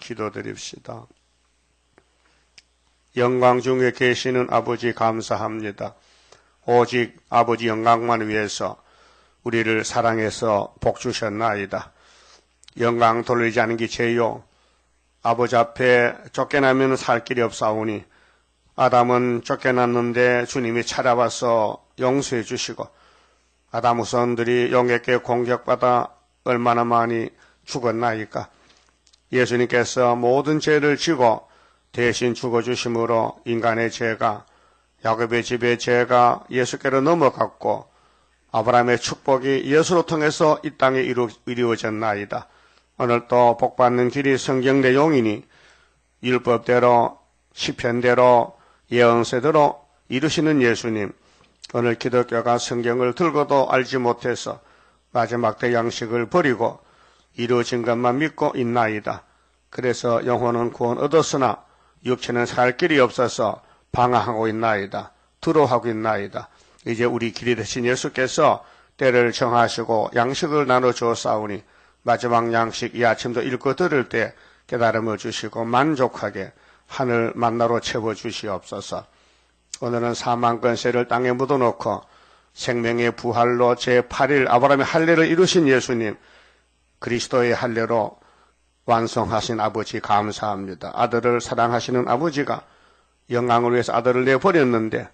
기도드립시다. 영광 중에 계시는 아버지 감사합니다. 오직 아버지 영광만 위해서 우리를 사랑해서 복 주셨나이다. 영광 돌리지 않은 게 죄요. 아버지 앞에 쫓겨나면 살 길이 없사오니 아담은 쫓겨났는데 주님이 찾아와서 용서해 주시고 아담 후손들이 용에게 공격받아 얼마나 많이 죽었나이까. 예수님께서 모든 죄를 지고 대신 죽어주심으로 인간의 죄가 야곱의 집의 죄가 예수께로 넘어갔고 아브라함의 축복이 예수로 통해서 이 땅에 이루어졌나이다. 오늘도 복받는 길이 성경 내용이니 율법대로 시편대로 예언서대로 이루시는 예수님, 오늘 기독교가 성경을 들고도 알지 못해서 마지막 때 양식을 버리고 이루어진 것만 믿고 있나이다. 그래서 영혼은 구원 얻었으나 육체는 살 길이 없어서 방황하고 있나이다. 두려워하고 있나이다. 이제 우리 길이 되신 예수께서 때를 정하시고 양식을 나눠주었사오니 마지막 양식 이 아침도 읽고 들을 때 깨달음을 주시고 만족하게 하늘 만나로 채워주시옵소서. 오늘은 사망 권세를 땅에 묻어놓고 생명의 부활로 제8일 아브라함의 할례를 이루신 예수님, 그리스도의 할례로 완성하신 아버지 감사합니다. 아들을 사랑하시는 아버지가 영광을 위해서 아들을 내버렸는데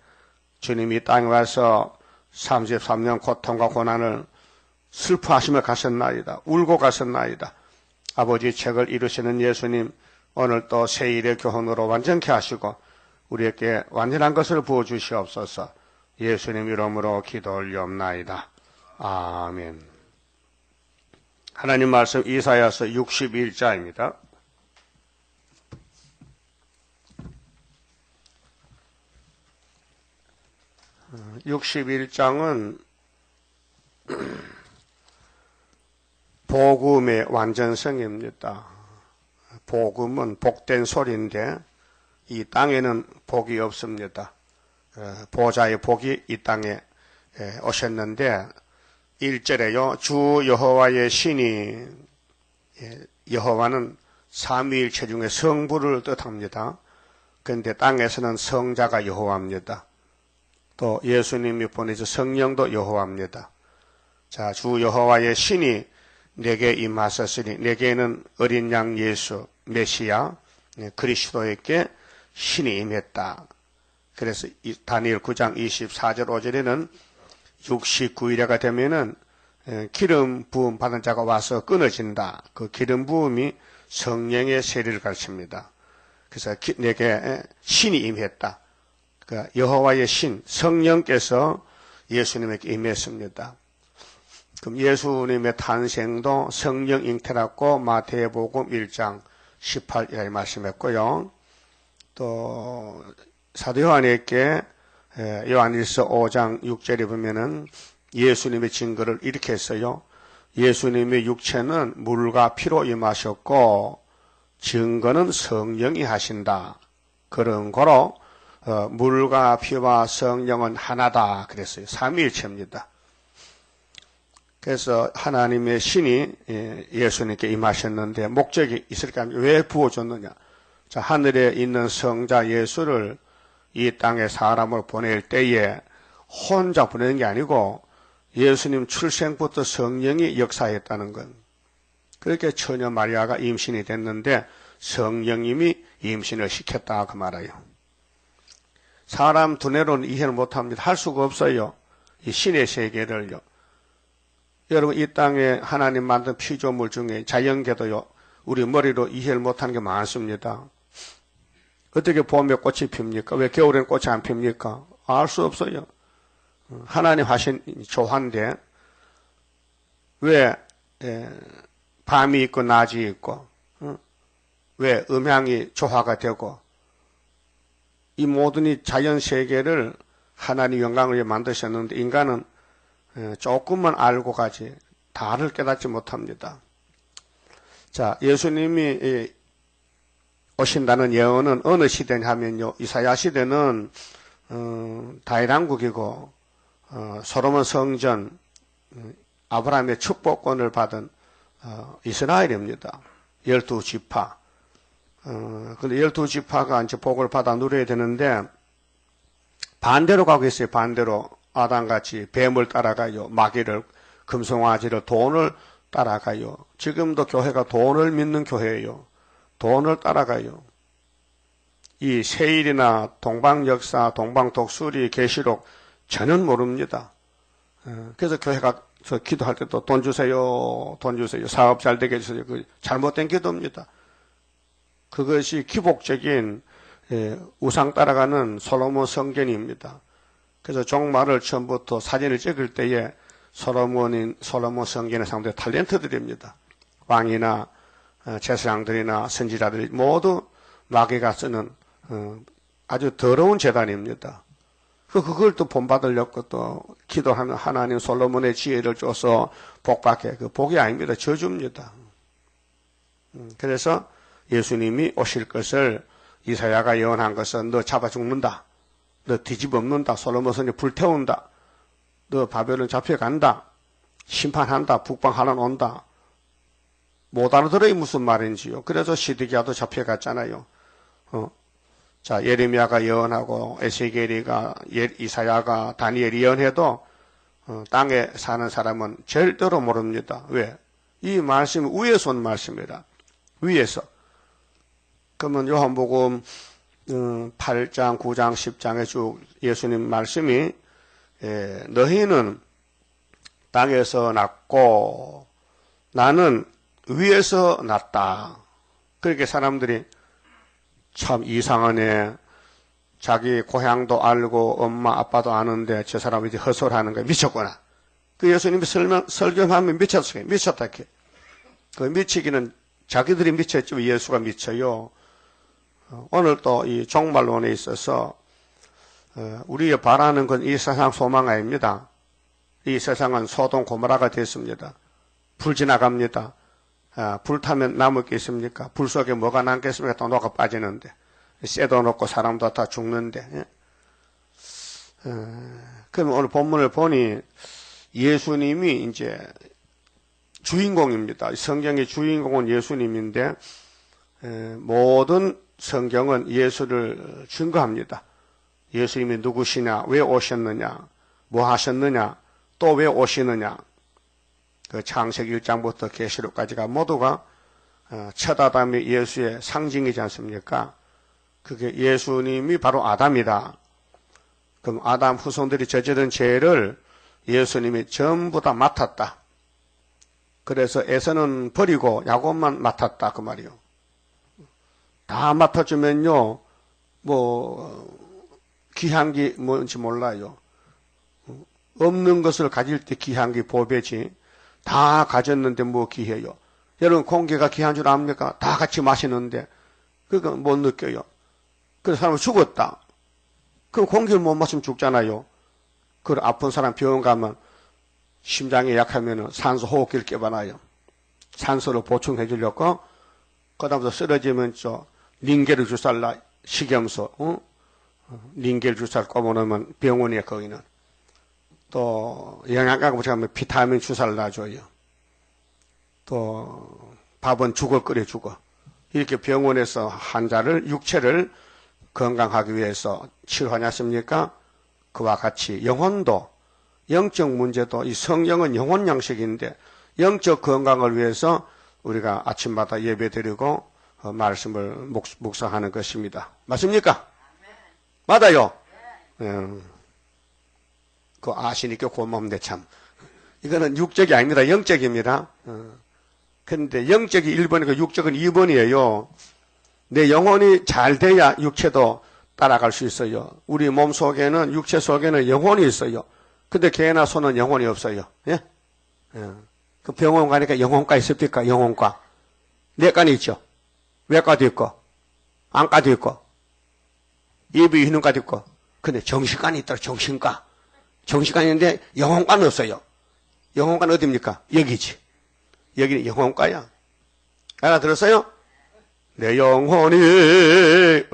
주님이 땅에 와서 33년 고통과 고난을 슬퍼하시며 가셨나이다. 울고 가셨나이다. 아버지 책을 이루시는 예수님, 오늘 또 새1의 교훈으로 완전케 하시고 우리에게 완전한 것을 부어주시옵소서. 예수님 이름으로 기도 올리옵나이다. 아멘. 하나님 말씀 이사야서 61자입니다. 61장은 복음의 완전성입니다. 복음은 복된 소리인데 이 땅에는 복이 없습니다. 보좌의 복이 이 땅에 오셨는데 1절에요. 주 여호와의 신이, 여호와는 삼위일체 중에 성부를 뜻합니다. 그런데 땅에서는 성자가 여호와입니다. 또 예수님이 보내신 성령도 여호와입니다. 자, 주 여호와의 신이 내게 임하셨으니, 내게는 어린 양 예수 메시아 그리스도에게 신이 임했다. 그래서 다니엘 9장 24절 5절에는 69일에가 되면은 기름 부음 받은 자가 와서 끊어진다. 그 기름 부음이 성령의 세례를 가르칩니다. 그래서 내게 신이 임했다. 그러니까 여호와의 신, 성령께서 예수님에게 임했습니다. 그럼 예수님의 탄생도 성령 잉태라고 마태복음 1장 18절에 말씀했고요. 또 사도 요한에게 요한일서 5장 6절에 보면은 예수님의 증거를 이렇게 했어요. 예수님의 육체는 물과 피로 임하셨고 증거는 성령이 하신다. 그런 거로 물과 피와 성령은 하나다 그랬어요. 삼위일체입니다. 그래서 하나님의 신이 예수님께 임하셨는데 목적이 있을까 하면 왜 부어줬느냐. 자, 하늘에 있는 성자 예수를 이 땅에 사람을 보낼 때에 혼자 보내는 게 아니고 예수님 출생부터 성령이 역사했다는 건. 그렇게 처녀 마리아가 임신이 됐는데 성령님이 임신을 시켰다 그 말이에요. 사람 두뇌로는 이해를 못합니다. 할 수가 없어요. 이 신의 세계를요. 여러분 이 땅에 하나님 만든 피조물 중에 자연계도요. 우리 머리로 이해를 못하는 게 많습니다. 어떻게 봄에 꽃이 핍니까? 왜 겨울에는 꽃이 안 핍니까? 알 수 없어요. 하나님 하신 조화인데 왜 밤이 있고 낮이 있고 왜 음향이 조화가 되고 이 모든 이 자연 세계를 하나님 영광을 위해 만드셨는데 인간은 조금만 알고 가지 다를 깨닫지 못합니다. 자, 예수님이 오신다는 예언은 어느 시대냐 하면요. 이사야 시대는 다윗왕국이고 솔로몬 성전 아브라함의 축복권을 받은 이스라엘입니다. 12지파 근데 12지파가 이제 복을 받아 누려야 되는데, 반대로 가고 있어요. 반대로. 아담같이 뱀을 따라가요. 마귀를, 금송아지를, 돈을 따라가요. 지금도 교회가 돈을 믿는 교회예요. 돈을 따라가요. 이 세일이나 동방역사, 동방독수리, 계시록 전혀 모릅니다. 그래서 교회가 저 기도할 때도 돈 주세요, 돈 주세요, 사업 잘 되게 해주세요. 그 잘못된 기도입니다. 그것이 기복적인 우상 따라가는 솔로몬 성전입니다. 그래서 종말을 처음부터 사진을 찍을 때에 솔로몬 성전에 상대 탤런트들입니다. 왕이나 제사장들이나 선지자들이 모두 마귀가 쓰는 아주 더러운 재단입니다. 그걸 또 본받으려고 또 기도하는 하나님 솔로몬의 지혜를 줘서 복받게, 그 복이 아닙니다. 저주입니다. 그래서 예수님이 오실 것을 이사야가 예언한 것은 너 잡아 죽는다. 너 뒤집어엎는다. 솔로몬 성전 불태운다. 너 바벨론 잡혀간다. 심판한다. 북방 하나 온다. 못 알아들어요. 무슨 말인지요. 그래서 시드기야도 잡혀갔잖아요. 자, 예레미야가 예언하고 에스겔이가 이사야가 다니엘이 예언해도 땅에 사는 사람은 절대로 모릅니다. 왜? 이 말씀이 위에서 온 말씀이라. 위에서. 그러면 요한복음 8장, 9장, 10장에 쭉 예수님 말씀이 너희는 땅에서 났고 나는 위에서 났다. 그렇게 사람들이 참 이상하네. 자기 고향도 알고 엄마 아빠도 아는데 저 사람이 이제 헛소리하는 거야. 미쳤구나. 그 예수님이 설교하면 미쳤어요. 미쳤다. 그 미치기는 자기들이 미쳤지 왜 예수가 미쳐요. 오늘 또 이 종말론에 있어서 우리가 바라는 건 이 세상 소망 아닙니다. 이 세상은 소돔 고모라가 됐습니다. 불 지나갑니다. 불 타면 남을 게 있습니까? 불 속에 뭐가 남겠습니까? 또 녹아 빠지는데. 쇠도 놓고 사람도 다 죽는데. 그럼 오늘 본문을 보니 예수님이 이제 주인공입니다. 성경의 주인공은 예수님인데 모든 성경은 예수를 증거합니다. 예수님이 누구시냐, 왜 오셨느냐, 뭐 하셨느냐, 또 왜 오시느냐. 그 창세기 1장부터 계시록까지가 모두가 첫 아담이 예수의 상징이지 않습니까? 그게 예수님이 바로 아담이다. 그럼 아담 후손들이 저지른 죄를 예수님이 전부 다 맡았다. 그래서 에서는 버리고 야곱만 맡았다 그 말이요. 다 맡아주면요, 귀한 게 뭔지 몰라요. 없는 것을 가질 때 귀한 게 보배지. 다 가졌는데 뭐 귀해요. 여러분 공기가 귀한 줄 압니까? 다 같이 마시는데 그거 못 느껴요. 그래서 사람은 죽었다. 그럼 공기를 못 마시면 죽잖아요. 그 아픈 사람 병원 가면 심장이 약하면 산소 호흡기를 껴봐놔요. 산소를 보충해 주려고. 그 다음부터 쓰러지면 링겔을 주살라 식염소, 링겔 주사를 꼽아놓으면 병원이에 거기는. 또 영양가 가면 비타민 주사를 놔줘요. 또 밥은 죽을 끓여 주고. 이렇게 병원에서 환자를 육체를 건강하기 위해서 치료하지 않습니까? 그와 같이 영혼도, 영적 문제도 이 성경은 영혼 양식인데 영적 건강을 위해서 우리가 아침마다 예배드리고 말씀을 묵상하는 것입니다. 맞습니까? 맞아요? 그거 아시니까 고마운데 참. 이거는 육적이 아닙니다. 영적입니다. 그런데 영적이 1번이고 육적은 2번이에요. 내 영혼이 잘 돼야 육체도 따라갈 수 있어요. 우리 몸 속에는, 육체 속에는 영혼이 있어요. 근데 개나 소는 영혼이 없어요. 예? 그 병원 가니까 영혼과 있습니까? 영혼과. 내과는 있죠. 외과도 있고, 안과도 있고, 예비 희능과도 있고. 근데 정신과는 있더라, 정신과. 정신과인데 영혼과는 없어요. 영혼과는 어디입니까? 여기지. 여기는 영혼과야. 알아들었어요? 내 영혼이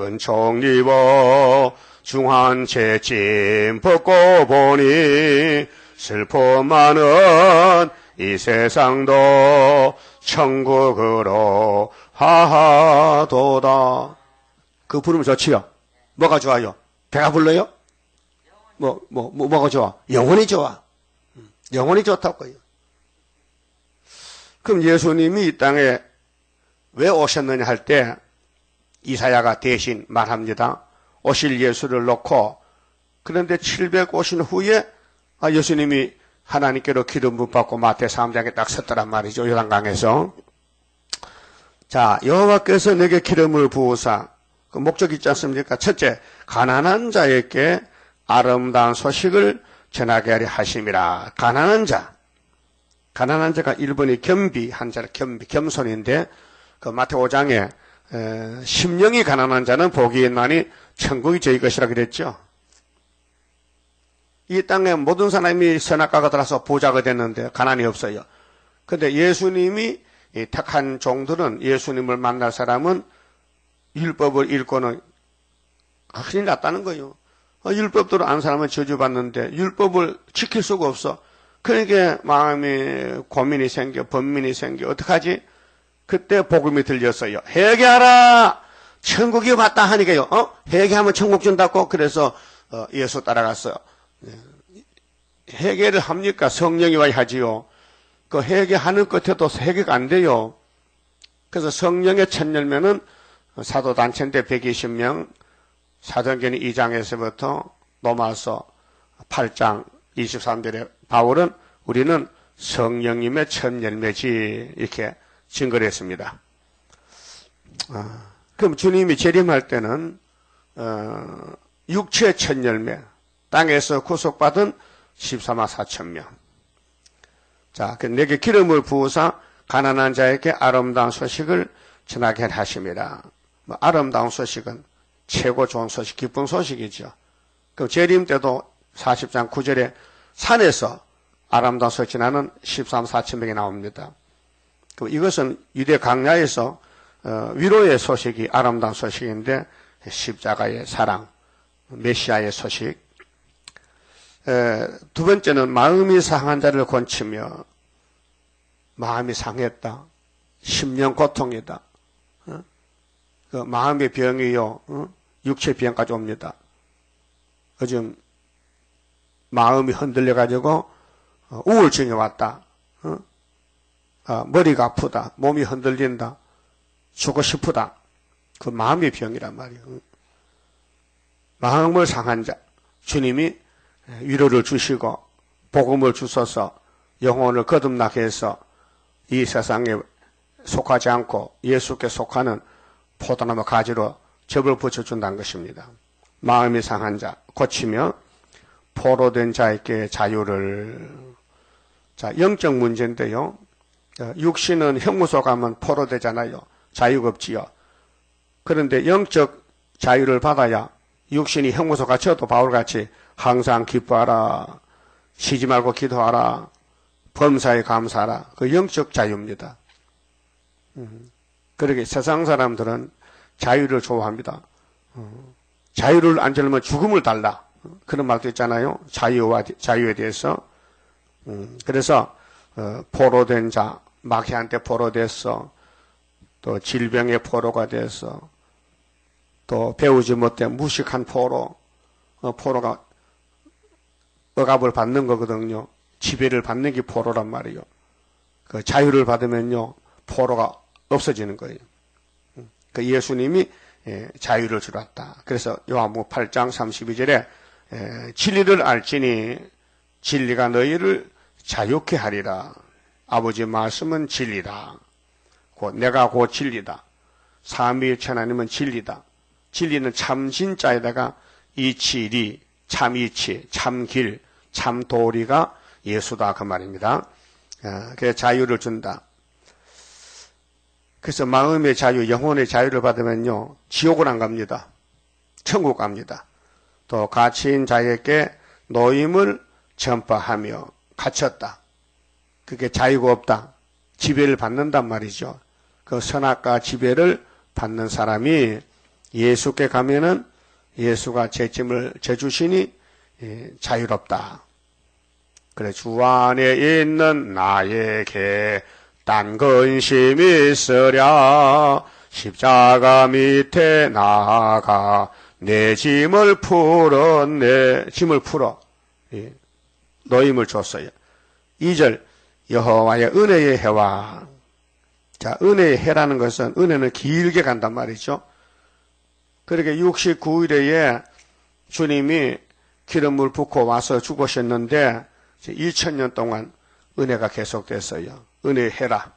은총 입어 중한 채짐 벗고 보니 슬픔 많은 이 세상도 천국으로 하하도다. 그 부르면 좋지요. 뭐가 좋아요? 배가 불러요? 뭐가 좋아? 영혼이 좋아. 영혼이 좋다고요. 그럼 예수님이 이 땅에 왜 오셨느냐 할 때 이사야가 대신 말합니다. 오실 예수를 놓고 그런데 750년 후에 예수님이 하나님께로 기름 부음 받고 마태 3장에 딱 섰더란 말이죠. 요단강에서. 자, 여호와께서 내게 기름을 부으사 그 목적이 있지 않습니까? 첫째, 가난한 자에게 아름다운 소식을 전하게 하려 하심이라. 가난한 자가 1번이 겸비, 한자로 겸비, 겸손인데 그 마태 5장에 심령이 가난한 자는 복이 있나니 천국이 저희 것이라 그랬죠. 이 땅에 모든 사람이 선악과가 들어서 부자가 됐는데 가난이 없어요. 그런데 예수님이 택한 종들은 예수님을 만날 사람은 율법을 읽고는 큰일 났다는 거예요. 율법대로 안 사람은 저주받는데 율법을 지킬 수가 없어. 그러니까 마음에 고민이 생겨, 번민이 생겨. 어떡하지? 그때 복음이 들렸어요. 회개하라! 천국이 왔다 하니까요. 회개하면 천국 준다고. 그래서 예수 따라갔어요. 회개를 합니까? 성령이 와야 하지요. 그 회개하는 끝에도 회개가 안 돼요. 그래서 성령의 첫 열매는 사도단체인데 120명, 사도행전 2장에서부터 로마서 8장 23절에 바울은 우리는 성령님의 첫 열매지 이렇게 증거를 했습니다. 그럼 주님이 재림할 때는 육체의 첫 열매, 땅에서 구속받은 14만 4천 명. 자, 내게 기름을 부으사 가난한 자에게 아름다운 소식을 전하게 하심이라. 아름다운 소식은 최고 좋은 소식, 기쁜 소식이죠. 그럼 재림 때도 40장 9절에 산에서 아름다운 소식 전하는 13만 4천 명이 나옵니다. 그럼 이것은 유대 강야에서 위로의 소식이 아름다운 소식인데 십자가의 사랑, 메시아의 소식. 두 번째는 마음이 상한 자를 고치며 마음이 상했다. 심령 고통이다. 그 마음의 병이요. 육체 병까지 옵니다. 요즘 마음이 흔들려가지고 우울증이 왔다. 머리가 아프다. 몸이 흔들린다. 죽고 싶다. 그 마음의 병이란 말이에요. 마음을 상한 자. 주님이 위로를 주시고 복음을 주셔서 영혼을 거듭나게 해서 이 세상에 속하지 않고 예수께 속하는 포도나무 가지로 접을 붙여준다는 것입니다. 마음이 상한 자 고치며 포로된 자에게 자유를. 자, 영적 문제인데요. 육신은 형무소 가면 포로되잖아요. 자유가 없지요. 그런데 영적 자유를 받아야 육신이 형무소 갇혀도 바울같이 항상 기뻐하라. 쉬지 말고 기도하라. 범사에 감사하라. 그 영적 자유입니다. 그러게 세상 사람들은 자유를 좋아합니다. 자유를 안 주려면 죽음을 달라. 그런 말도 있잖아요. 자유에 대해서. 그래서 포로된 자, 마귀한테 포로됐어. 또 질병의 포로가 돼서 또 배우지 못해 무식한 포로가 억압을 받는 거거든요. 지배를 받는 게 포로란 말이에요. 그 자유를 받으면요, 포로가 없어지는 거예요. 그 예수님이 자유를 주었다. 그래서 요한복음 8장 32절에 진리를 알지니 진리가 너희를 자유케 하리라. 아버지 말씀은 진리다. 내가 곧 진리다. 삼위일체 하나님은 진리다. 진리는 참 진짜에다가 이치리, 참이치, 참길, 참도리가 예수다 그 말입니다. 그래서 자유를 준다. 그래서 마음의 자유, 영혼의 자유를 받으면요, 지옥을 안 갑니다. 천국 갑니다. 또 갇힌 자에게 노임을 전파하며 갇혔다. 그게 자유가 없다. 지배를 받는단 말이죠. 그 선악과 지배를 받는 사람이 예수께 가면은 예수가 제 짐을 져주시니 자유롭다. 그래 주 안에 있는 나에게 딴 근심이 있으랴 십자가 밑에 나가 내 짐을 풀어 내 짐을 풀어 예. 노임을 줬어요. 2절 여호와의 은혜의 해와 자 은혜의 해라는 것은 은혜는 길게 간단 말이죠. 그렇게 69일에 주님이 기름을 붓고 와서 죽으셨는데 2000년 동안 은혜가 계속됐어요. 은혜의 해라.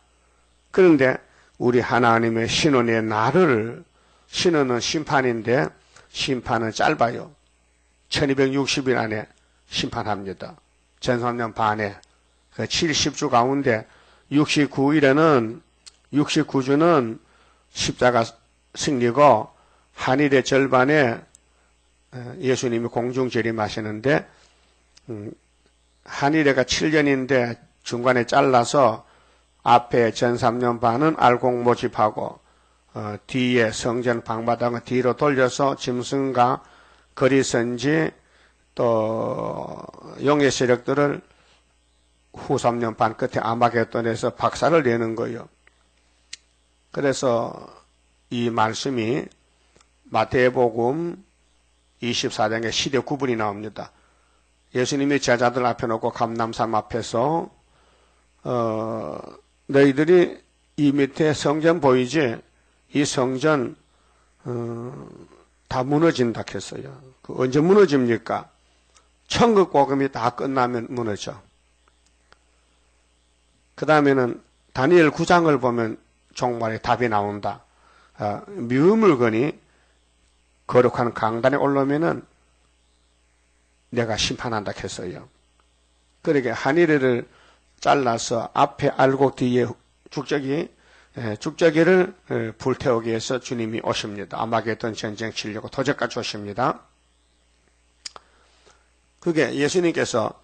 그런데 우리 하나님의 신원의 날을 신원은 심판인데 심판은 짧아요. 1260일 안에 심판합니다. 전3년 반에 70주 가운데 69주는 십자가 승리고 한일의 절반에 예수님이 공중재림하시는데 한일회가 7년인데 중간에 잘라서 앞에 전3년 반은 알곡 모집하고 뒤에 성전 방바닥을 뒤로 돌려서 짐승과 거리선지 또 용의 세력들을 후 3년 반 끝에 아마겟돈에서 박살을 내는 거예요. 그래서 이 말씀이 마태복음 24장에 시대 구분이 나옵니다. 예수님이 제자들 앞에 놓고 감람산 앞에서 너희들이 이 밑에 성전 보이지? 이 성전 다 무너진다 했어요. 언제 무너집니까? 천국 복음이 다 끝나면 무너져. 그 다음에는 다니엘 9장을 보면 종말에 답이 나온다. 미우물건이 거룩한 강단에 올라오면은 내가 심판한다 했어요. 그러게 한일회를 잘라서 앞에 알곡 뒤에 죽저기를 불태우기 위해서 주님이 오십니다. 아마겟돈 전쟁 치려고 도적까지 오십니다. 그게 예수님께서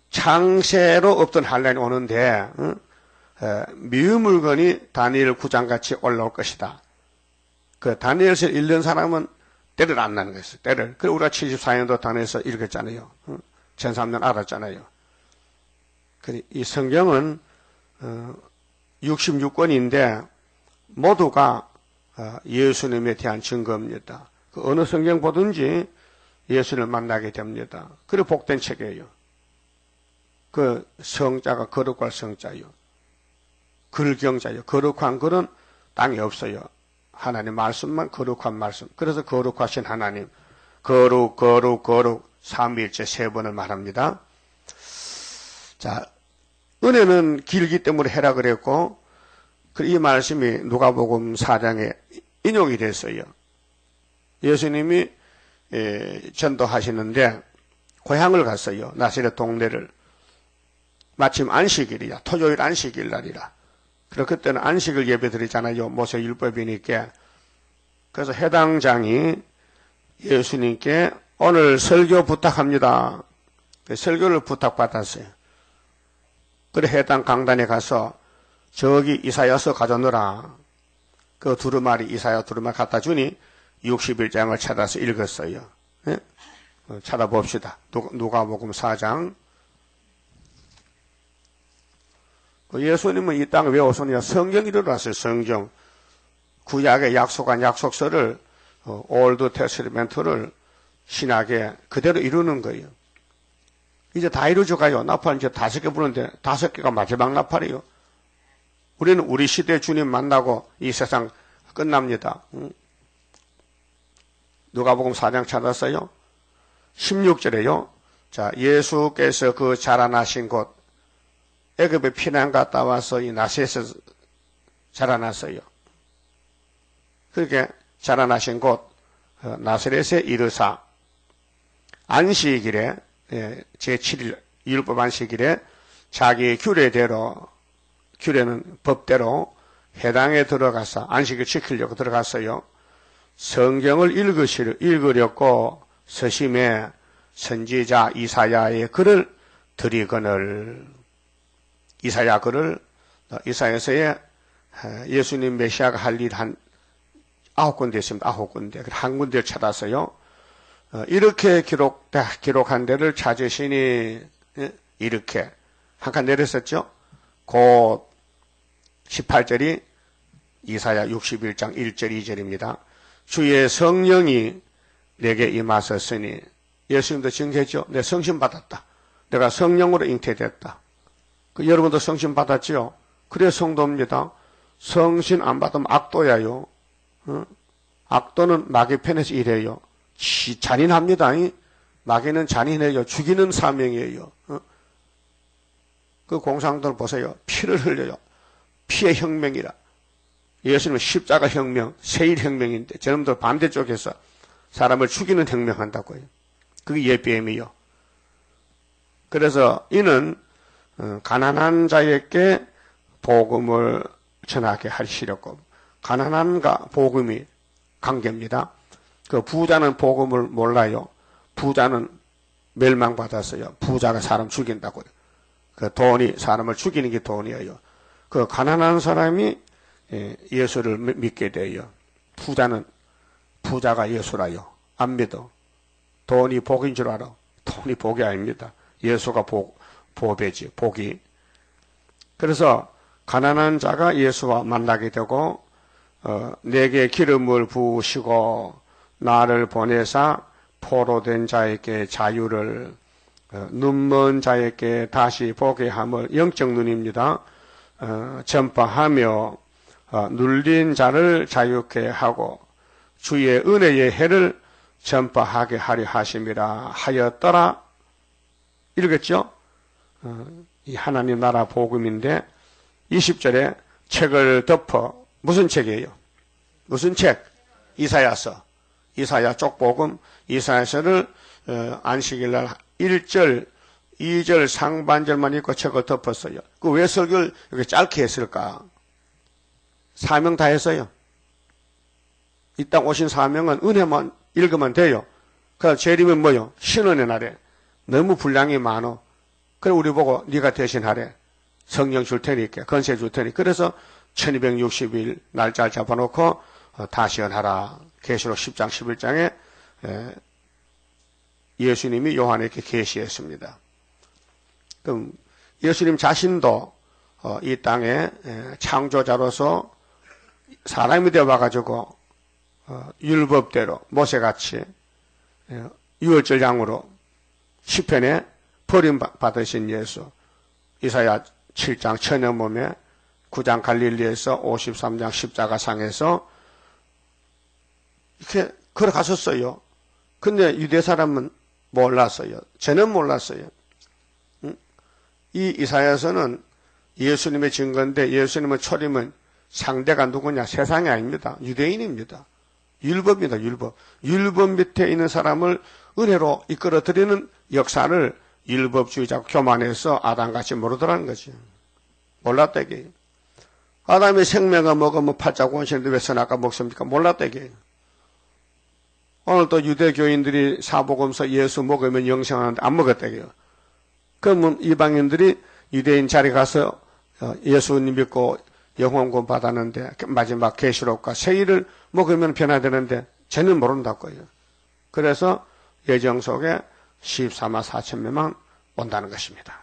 창세로 없던 한란이 오는데 미운 물건이 다니엘 9장같이 올라올 것이다. 그 다니엘서 읽는 사람은 때를 안 나는 거였어요. 때를. 그래 우리가 74년도 다니엘서 읽었잖아요. 전3년 알았잖아요. 그래 이 성경은 66권인데 모두가 예수님에 대한 증거입니다. 그 어느 성경 보든지 예수를 만나게 됩니다. 그래 복된 책이에요. 그 성자가 거룩할 성자요. 글경자요. 거룩한 글은 땅에 없어요. 하나님 말씀만 거룩한 말씀. 그래서 거룩하신 하나님. 거룩 삼위일체 3번을 말합니다. 자, 은혜는 길기 때문에 해라 그랬고 이 말씀이 누가복음 4장에 인용이 됐어요. 예수님이 전도하시는데 고향을 갔어요. 나사렛 동네를. 마침 안식일이야. 토요일 안식일 날이라. 그래서 그때는 안식일 예배 드리잖아요. 모세 율법이니까. 그래서 해당장이 예수님께 오늘 설교 부탁합니다. 설교를 부탁받았어요. 그래 해당 강단에 가서 저기 이사야서 가져오너라. 그 두루마리 이사야 두루마리 갖다 주니 61장을 찾아서 읽었어요. 네? 찾아봅시다. 누가복음 4장. 예수님은 이 땅에 왜 오셨느냐? 성경이 일어났어요. 성경. 구약의 약속한 약속서를 올드 테스트멘트를 신학에 그대로 이루는 거예요. 이제 다 이루어져 가요. 나팔 이제 5개 부르는데 5개가 마지막 나팔이에요. 우리는 우리 시대 주님 만나고 이 세상 끝납니다. 누가복음 4장 찾았어요. 16절에요. 자, 예수께서 그 자라나신 곳 애굽에 피난 갔다 와서 이 나세에서 자라났어요. 그렇게 자라나신 곳 나사렛에 이르사 안식일에 제7일 율법 안식일에 자기 규례대로 규례는 법대로 회당에 들어가서 안식을 지키려고 들어갔어요. 성경을 읽으려고 서심에 선지자 이사야의 글을 드리거늘 이사야 글을 이사야서에 예수님 메시아가 할 일 한 9군데 있습니다. 9군데. 한 군데를 찾아서요. 이렇게 기록한 데를 찾으시니 이렇게 한 칸 내렸었죠. 곧 18절이 이사야 61장 1절 2절입니다. 주의 성령이 내게 임하셨으니 예수님도 증거했죠. 내 성신 받았다. 내가 성령으로 잉태됐다. 여러분도 성신 받았지요? 그래 성도입니다. 성신 안 받으면 악도야요. 악도는 마귀 편에서 일해요. 잔인합니다. 마귀는 잔인해요. 죽이는 사명이에요. 그 공산党보세요. 피를 흘려요. 피의 혁명이라. 예수님은 십자가 혁명, 세일혁명인데 저놈들 반대쪽에서 사람을 죽이는 혁명한다고요. 그게 예비임이요. 그래서 이는 가난한 자에게 복음을 전하게 하시려고. 가난한가 복음이 관계입니다. 그 부자는 복음을 몰라요. 부자는 멸망받았어요. 부자가 사람 죽인다고요. 그 돈이 사람을 죽이는 게 돈이에요. 그 가난한 사람이 예수를 믿게 돼요. 부자가 예수라요. 안 믿어. 돈이 복인 줄 알아. 돈이 복이 아닙니다. 예수가 보배지, 복이. 그래서 가난한 자가 예수와 만나게 되고 내게 기름을 부으시고 나를 보내사 포로된 자에게 자유를 눈먼 자에게 다시 보게 함을 영적 눈입니다. 전파하며 눌린 자를 자유케 하고 주의 은혜의 해를 전파하게 하려 하심이라 하였더라. 이러겠죠? 이 하나님 나라 복음인데 20절에 책을 덮어 무슨 책이에요? 무슨 책? 이사야서. 이사야 쪽복음. 이사야서를 안식일날 1절, 2절 상반절만 읽고 책을 덮었어요. 그 왜 설교를 이렇게 짧게 했을까? 사명 다 했어요. 이 땅 오신 사명은 은혜만 읽으면 돼요. 그래서 재림은 뭐요? 신원의 날에 너무 분량이 많어. 그래 우리 보고 네가 대신하래. 성령 줄 테니까 건세 줄 테니. 그래서 1260일 날짜를 잡아놓고 다시 연하라. 계시록 10장 11장에 예수님이 요한에게 계시했습니다. 그럼 예수님 자신도 이 땅에 창조자로서 사람이 되어 와가지고 율법대로 모세같이 유월절 양으로 시편에 버림받으신 예수. 이사야 7장 천여 몸에 9장 갈릴리에서 53장 십자가상에서 이렇게 걸어가셨어요. 근데 유대 사람은 몰랐어요. 저는 몰랐어요. 이 이사야서는 예수님의 증거인데 예수님의 초림은 상대가 누구냐? 세상이 아닙니다. 유대인입니다. 율법입니다. 율법. 율법 밑에 있는 사람을 은혜로 이끌어들이는 역사를 율법주의자고 교만해서 아담같이 모르더라는 거지. 몰랐다 이게. 아담이 생명을 먹으면 팔자고 원시인데 왜 선악과 먹습니까? 몰랐다 이게. 오늘 또 유대교인들이 사복음서 예수 먹으면 영생하는데 안 먹었다 이게요. 그러면 이방인들이 유대인 자리 가서 예수님 믿고 영혼구원 받았는데 마지막 계시록과 세일을 먹으면 변화되는데 쟤는 모른다고요. 그래서 예정 속에 14만 4천 명만 온다는 것입니다.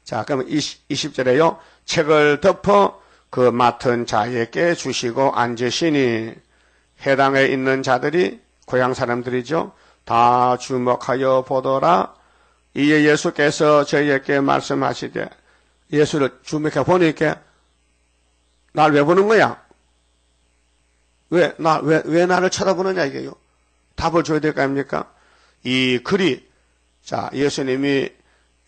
자, 그러면 20절에요. 책을 덮어 그 맡은 자에게 주시고 앉으시니 해당에 있는 자들이 고향 사람들이죠. 다 주목하여 보더라. 이에 예수께서 저희에게 말씀하시되 예수를 주목해 보니까 날 왜 보는 거야? 왜 나를 쳐다보느냐 이게요. 답을 줘야 될 거 아닙니까? 이 글이 자 예수님이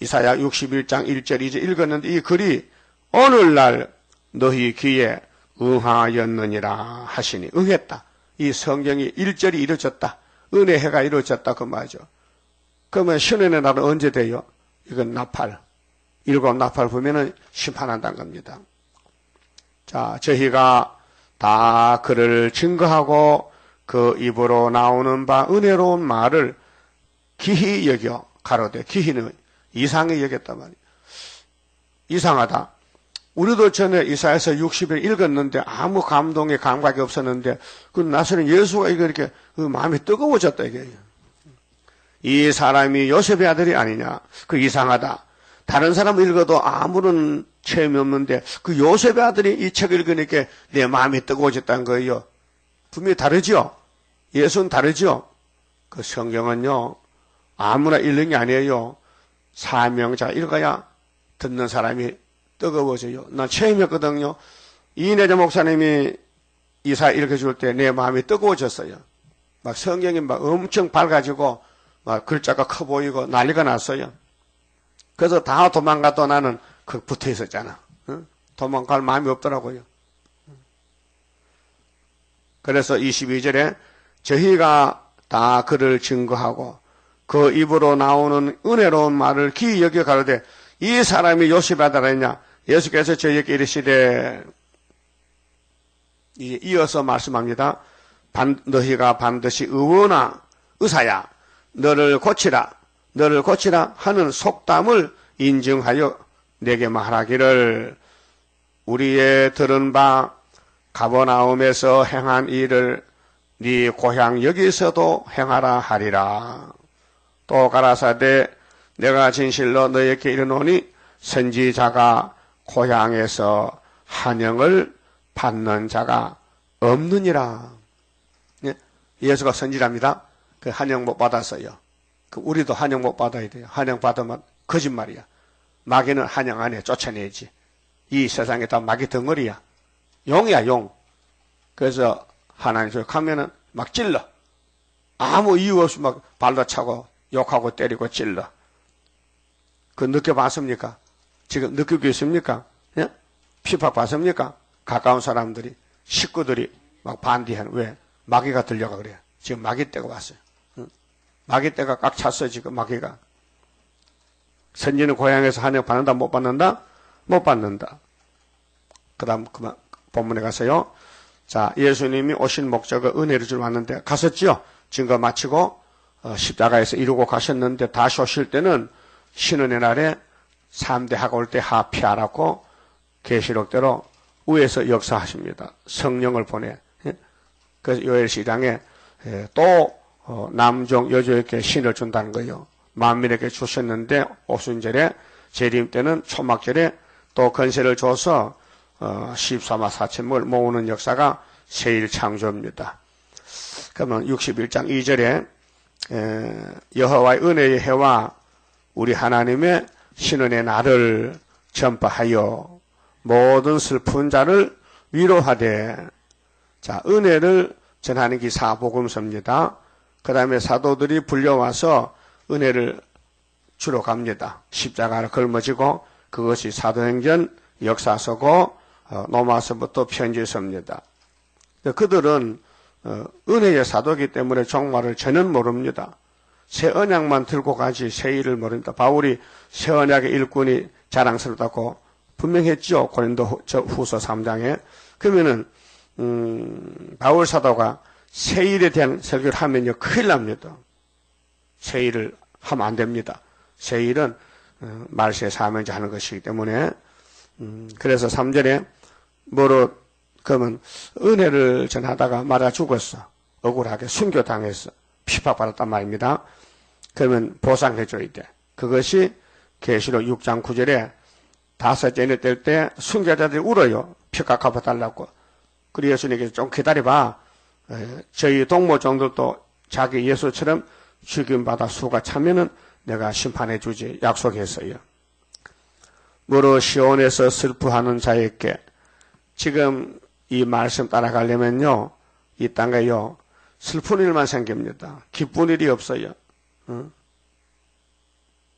이사야 61장 1절 2절 읽었는데 이 글이 오늘날 너희 귀에 응하였느니라 하시니 응했다. 이 성경이 1절이 이루어졌다. 은혜해가 이루어졌다 그 말이죠. 그러면 신원의 날은 언제 돼요? 이건 나팔. 7 나팔 보면은 심판한다는 겁니다. 자, 저희가 다 그를 증거하고 그 입으로 나오는 바 은혜로운 말을 기히 여겨 가로되 기히는 이상히 여겼단 말이에요. 이상하다. 우리도 전에 이사야서 60일 읽었는데 아무 감동의 감각이 없었는데 그 나서는 예수가 이렇게 마음이 뜨거워졌다 이게. 이 사람이 요셉의 아들이 아니냐. 그 이상하다. 다른 사람 읽어도 아무런 체험이 없는데 그 요셉의 아들이 이 책을 읽으니까 내 마음이 뜨거워졌다는 거예요. 분명히 다르죠? 예수는 다르죠? 그 성경은요, 아무나 읽는 게 아니에요. 사명자 읽어야 듣는 사람이 뜨거워져요. 난 체험했거든요. 이내자 목사님이 이사 읽어줄 때 내 마음이 뜨거워졌어요. 막 성경이 막 엄청 밝아지고 막 글자가 커 보이고 난리가 났어요. 그래서 다 도망가도 나는 그 붙어 있었잖아. 응? 도망갈 마음이 없더라고요. 그래서 22절에 저희가 다 그를 증거하고 그 입으로 나오는 은혜로운 말을 기이 여겨 가로되 이 사람이 요셉의 아들이냐. 예수께서 저희에게 이르시되 이어서 말씀합니다. 너희가 반드시 의사야 너를 고치라 하는 속담을 인증하여 내게 말하기를 우리의 들은 바 가버나움에서 행한 일을 네 고향 여기서도 행하라 하리라. 또 가라사대 내가 진실로 너에게 이르노니 선지자가 고향에서 환영을 받는 자가 없느니라. 예수가 선지자입니다. 그 환영 못 받았어요. 그 우리도 환영 못 받아야 돼요. 환영 받으면 거짓말이야. 마귀는 환영 안 해. 쫓아내지. 이 세상에 다 마귀 덩어리야. 용이야, 용. 그래서 하나님 소리 가면은 막 찔러. 아무 이유 없이 막 발로 차고 욕하고 때리고 찔러. 그 느껴봤습니까? 지금 느끼고 있습니까? 예? 피박 봤습니까? 가까운 사람들이, 식구들이 막 반대하는, 왜? 마귀가 들려가 그래요. 지금 마귀 때가 왔어요. 응? 마귀 때가 꽉 찼어요, 지금 마귀가. 선지는 고향에서 환영 받는다, 못 받는다? 못 받는다. 그 다음, 그만, 본문에 가서요. 자, 예수님이 오신 목적은 은혜를 주러 왔는데, 갔었죠? 증거 마치고, 십자가에서 이루고 가셨는데, 다시 오실 때는 신은의 날에 3대 하가 올 때 하피하라고 계시록대로 위에서 역사하십니다. 성령을 보내. 그래서 요엘시장에 또 남종 여종에게 신을 준다는 거예요. 만민에게 주셨는데 오순절에 재림 때는 초막절에 또 건세를 줘서 14만 4천을 모으는 역사가 세일 창조입니다. 그러면 61장 2절에 여호와의 은혜의 해와 우리 하나님의 신은의 날을 전파하여 모든 슬픈 자를 위로하되. 자, 은혜를 전하는 게 사복음서입니다. 그 다음에 사도들이 불려와서 은혜를 주러 갑니다. 십자가를 걸머지고 그것이 사도행전 역사서고 로마서부터 편지서입니다. 그들은 은혜의 사도이기 때문에 종말을 전혀 모릅니다. 새 언약만 들고 가지 새 일을 모릅니다. 바울이 새 언약의 일꾼이 자랑스럽다고 분명했죠. 고린도 후서 3장에. 그러면은 바울 사도가 새 일에 대한 설교를 하면요 큰일 납니다. 새 일을 하면 안 됩니다. 새 일은 말세 사명자 하는 것이기 때문에 그래서 3절에 뭐로 그러면 은혜를 전하다가 맞아 죽었어. 억울하게 순교당했어. 핍박받았단 말입니다. 그러면 보상해줘야 돼. 그것이 계시록 6장 9절에 다섯째 날 뗄 때 순교자들이 울어요. 피값 갚아달라고. 그리고 예수님께서 좀 기다려봐. 저희 동무종들도 자기 예수처럼 죽임받아 수가 차면은 내가 심판해 주지 약속했어요. 무릇 시온에서 슬퍼하는 자에게 지금 이 말씀 따라가려면요. 이 땅에요. 슬픈 일만 생깁니다. 기쁜 일이 없어요.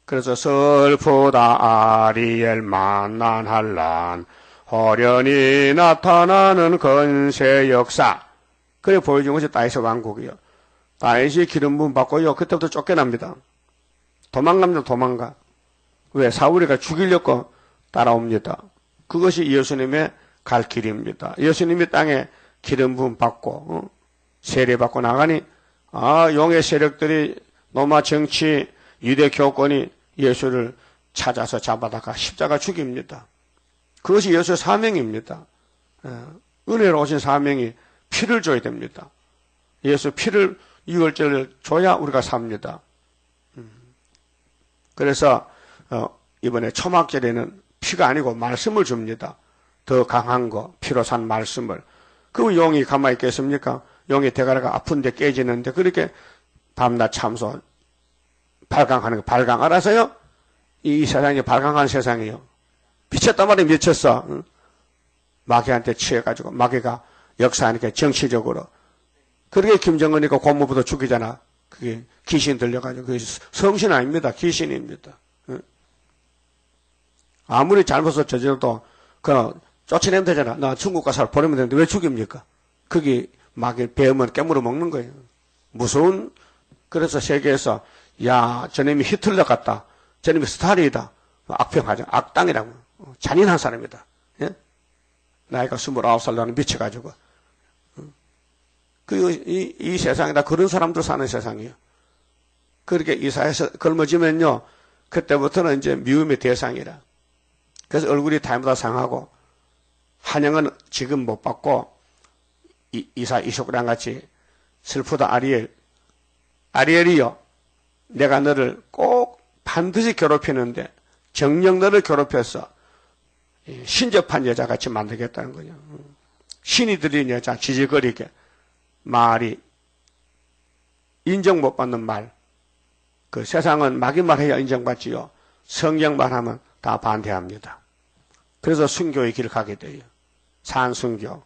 그래서 슬프다 아리엘 만난 한란 호련히 나타나는 건세 역사. 그래 보여준 것이 다윗의 왕국이요. 다윗이 기름 부음 받고요. 그때부터 쫓겨납니다. 도망갑니다. 도망가. 왜? 사울이가 죽이려고 따라옵니다. 그것이 예수님의 갈 길입니다. 예수님이 땅에 기름 부음 받고 세례 받고 나가니 용의 세력들이 로마 정치 유대 교권이 예수를 찾아서 잡아다가 십자가 죽입니다. 그것이 예수의 사명입니다. 은혜로 오신 사명이 피를 줘야 됩니다. 예수 피를 유월절을 줘야 우리가 삽니다. 그래서 이번에 초막절에는 피가 아니고 말씀을 줍니다. 더 강한 거, 피로 산 말씀을. 그 용이 가만히 있겠습니까? 용이 대가리가 아픈데 깨지는데 그렇게 밤낮 참소 발광하는 거. 발광 알아서요? 이 세상이 발광하는 세상이에요. 미쳤단 말이에요. 미쳤어. 응? 마귀한테 취해가지고 마귀가 역사하니까 정치적으로. 그렇게 김정은이가 고무부도 죽이잖아. 그게 귀신 들려가지고. 그게 성신 아닙니다. 귀신입니다. 응? 아무리 잘못을 저질러도 쫓아내면 되잖아. 나 중국 가서 보내면 되는데 왜 죽입니까? 그게 마귀 배우면 깨물어 먹는 거예요. 무서운. 그래서 세계에서 야 저놈이 히틀러 같다. 저놈이 스탈린이다. 악평하죠. 악당이라고. 잔인한 사람이다. 예? 나이가 29살 나는 미쳐가지고. 이 세상에다 그런 사람들 사는 세상이에요. 그렇게 이사해서 걸머지면요. 그때부터는 이제 미움의 대상이라. 그래서 얼굴이 다이마다 상하고, 한영은 지금 못 받고, 이사 이쇼크랑 같이 슬프다 아리엘이요. 내가 너를 꼭 반드시 괴롭히는데, 정녕 너를 괴롭혀서, 신접한 여자같이 만들겠다는 거죠. 신이 들인 여자, 지지거리게. 말이, 인정 못 받는 말. 그 세상은 마귀말 해야 인정받지요. 성경말 하면 다 반대합니다. 그래서 순교의 길을 가게 돼요. 산순교.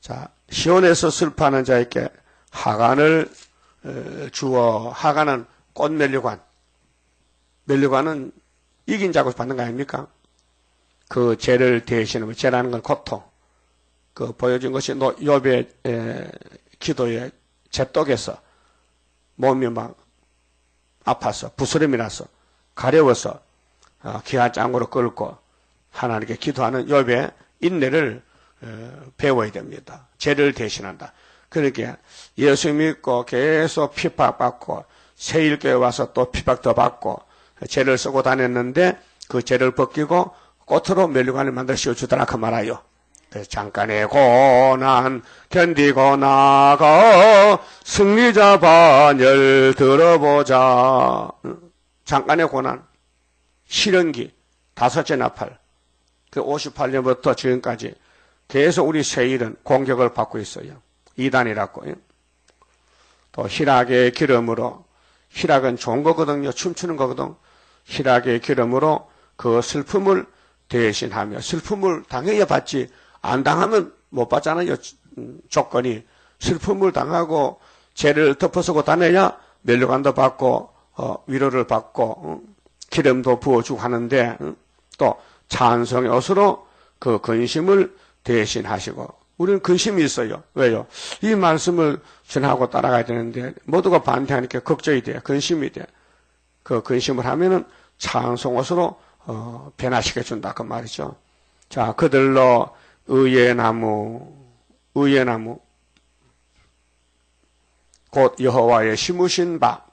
자, 시온에서 슬퍼하는 자에게 하간을 주어. 하간은 꽃면류관. 면류관은 이긴 자고 받는 거 아닙니까? 그 죄를 대신하면, 죄라는 건 고통. 그 보여준 것이 욥의 기도의 제떡에서 몸이 막 아파서 부스럼이 나서 가려워서 기한 짱으로 끌고 하나님께 기도하는 욥의 인내를 배워야 됩니다. 죄를 대신한다. 그러니까 예수 믿고 계속 핍박받고 세일교회 와서 또 핍박 더 받고 죄를 쓰고 다녔는데 그 죄를 벗기고 꽃으로 면류관을 만들어 씌워주더라 그 말아요. 잠깐의 고난 견디고 나가 승리자 반열 들어보자. 잠깐의 고난 실현기 다섯째 나팔 그 58년부터 지금까지 계속 우리 세일은 공격을 받고 있어요. 이단이라고. 또 희락의 기름으로 희락은 좋은 거거든요. 춤추는 거거든. 희락의 기름으로 그 슬픔을 대신하며 슬픔을 당해야 받지 안 당하면 못 받잖아요. 조건이. 슬픔을 당하고 죄를 덮어쓰고 다녀야 면류관도 받고 위로를 받고 기름도 부어주고 하는데 또 찬송의 옷으로 그 근심을 대신하시고 우리는 근심이 있어요. 왜요? 이 말씀을 전하고 따라가야 되는데 모두가 반대하니까 걱정이 돼. 근심이 돼. 그 근심을 하면은 찬송 옷으로 변화시켜준다 그 말이죠. 자, 그들로 의의 나무 곧 여호와의 심으신 바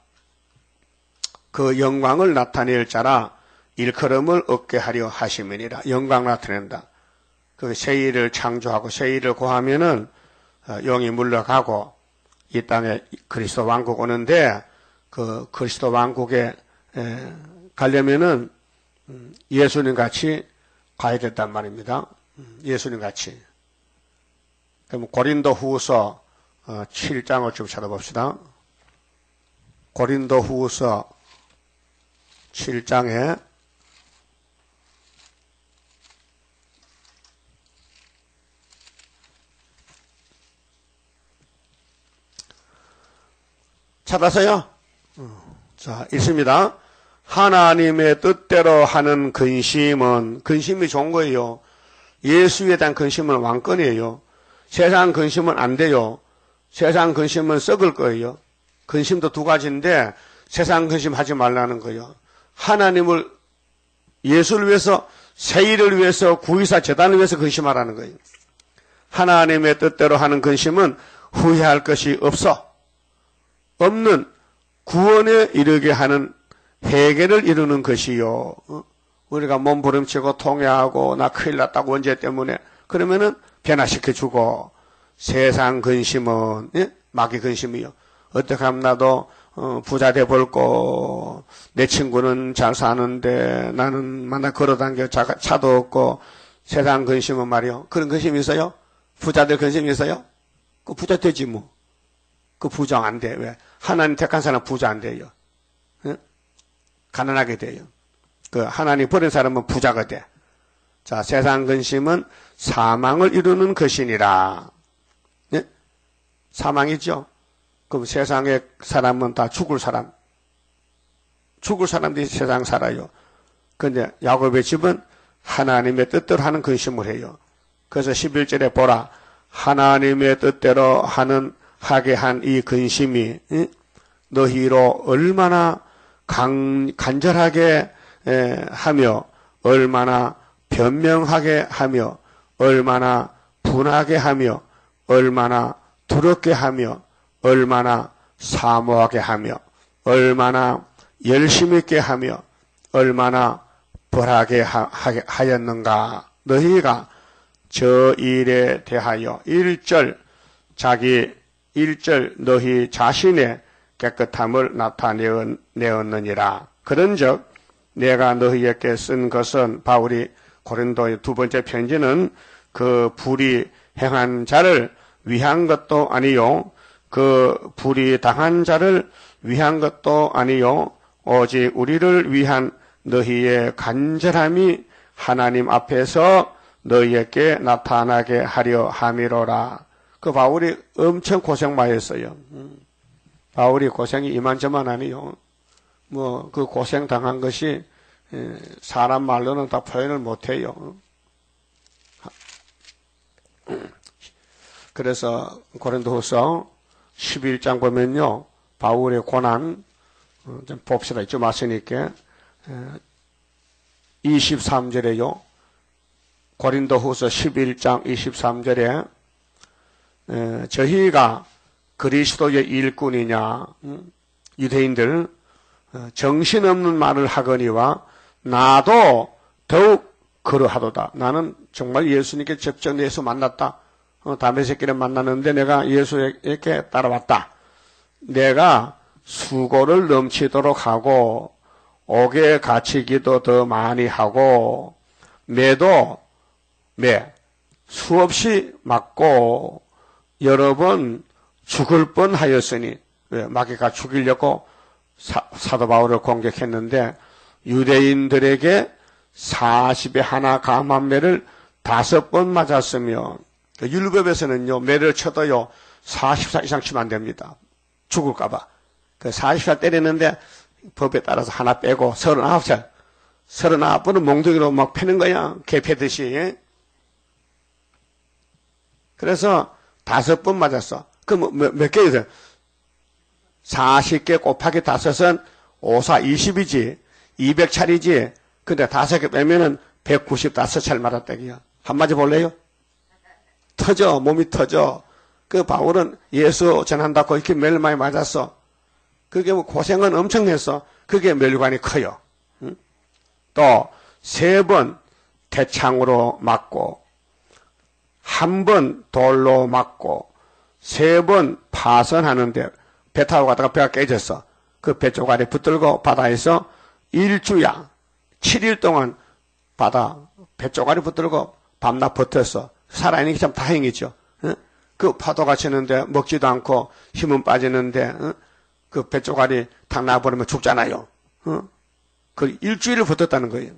그 영광을 나타낼 자라 일컬음을 얻게 하려 하심이니라. 영광 나타낸다. 그 세일을 창조하고 세일을 고하면은 영이 물러가고 이 땅에 그리스도 왕국 오는데 그 그리스도 왕국에 가려면은 예수님 같이 가야 된단 말입니다. 예수님 같이. 그럼 고린도 후서 7장을 좀 찾아봅시다. 고린도 후서 7장에 찾았어요? 자, 있습니다. 하나님의 뜻대로 하는 근심이 좋은 거예요. 예수에 대한 근심은 왕권이에요. 세상 근심은 안 돼요. 세상 근심은 썩을 거예요. 근심도 두 가지인데 세상 근심 하지 말라는 거예요. 하나님을 예수를 위해서 세일을 위해서 구의사 재단을 위해서 근심하라는 거예요. 하나님의 뜻대로 하는 근심은 후회할 것이 없는 구원에 이르게 하는 해결을 이루는 것이요. 우리가 몸부림치고 통회하고 나 큰일 났다고 원죄 때문에 그러면은 변화시켜주고 세상 근심은 마귀 근심이요. 어떻게 하면 나도 부자 돼 볼고, 내 친구는 잘 사는데 나는 만나 걸어다니며 차도 없고, 세상 근심은 말이요. 그런 근심이 있어요? 부자들 근심이 있어요? 그 부자 되지 뭐. 그 부자 안 돼. 왜? 하나님 택한 사람은 부자 안 돼요. 응? 가난하게 돼요. 그 하나님 버린 사람은 부자가 돼. 자, 세상 근심은 사망을 이루는 것이니라. 예? 사망이죠. 그럼 세상의 사람은 다 죽을 사람. 죽을 사람들이 세상 살아요. 근데 야곱의 집은 하나님의 뜻대로 하는 근심을 해요. 그래서 11절에 보라. 하나님의 뜻대로 하게 한 이 근심이 너희로 얼마나 간절하게 하며 얼마나 변명하게 하며 얼마나 분하게 하며 얼마나 두렵게 하며 얼마나 사모하게 하며 얼마나 열심 있게 하며 얼마나 벌하게 하였는가. 너희가 저 일에 대하여 1절 너희 자신의 깨끗함을 나타내었느니라. 그런즉 내가 너희에게 쓴 것은 바울이 고린도의 두 번째 편지는 그 불의 행한 자를 위한 것도 아니요 그 불의 당한 자를 위한 것도 아니요 오직 우리를 위한 너희의 간절함이 하나님 앞에서 너희에게 나타나게 하려 함이로라. 그 바울이 엄청 고생 많이 했어요. 바울이 고생이 이만저만 아니요. 뭐 그 고생 당한 것이 사람 말로는 다 표현을 못해요. 그래서 고린도후서 11장 보면요. 바울의 고난 좀 봅시다. 좀 왔으니까 23절에요. 고린도후서 11장 23절에 저희가 그리스도의 일꾼이냐 유대인들 정신없는 말을 하거니와 나도 더욱 그러하도다. 나는 정말 예수님께 접전해서 만났다. 다메섹길에 만났는데 내가 예수에게 따라왔다. 내가 수고를 넘치도록 하고 옥에 갇히기도 더 많이 하고 매도 수없이 맞고 여러 번 죽을 뻔하였으니 마귀가 죽이려고 사도 바울을 공격했는데 유대인들에게 40에 하나 감한 매를 5번 맞았으며 율법에서는요 매를 쳐도요 40살 이상 치면 안 됩니다. 죽을까봐. 40살 때리는데 법에 따라서 하나 빼고 39살 39번은 몽둥이로 막 패는 거야. 개 패듯이. 그래서 5번 맞았어. 그럼 몇 개이죠? 40개 곱하기 5은 5사 20이지. 200차례지. 근데 5개 빼면은 195차례 맞았다기야. 한 맞아 볼래요? 터져. 몸이 터져. 그 바울은 예수 전한다고 이렇게 매일 많이 맞았어. 그게 뭐 고생은 엄청 했어. 그게 멸관이 커요. 응? 또 3번 태창으로 맞고 1번 돌로 맞고 3번 파선하는데 배 타고 가다가 배가 깨졌어. 그 배 쪼가리 붙들고 바다에서 1주야 7일 동안 배 쪼가리 붙들고 밤낮 버텼어. 살아있는 게 참 다행이죠. 응? 그 파도가 치는데 먹지도 않고 힘은 빠지는데 응? 그 배 쪼가리 탁 놔버리면 죽잖아요. 응? 그 일주일을 버텼다는 거예요.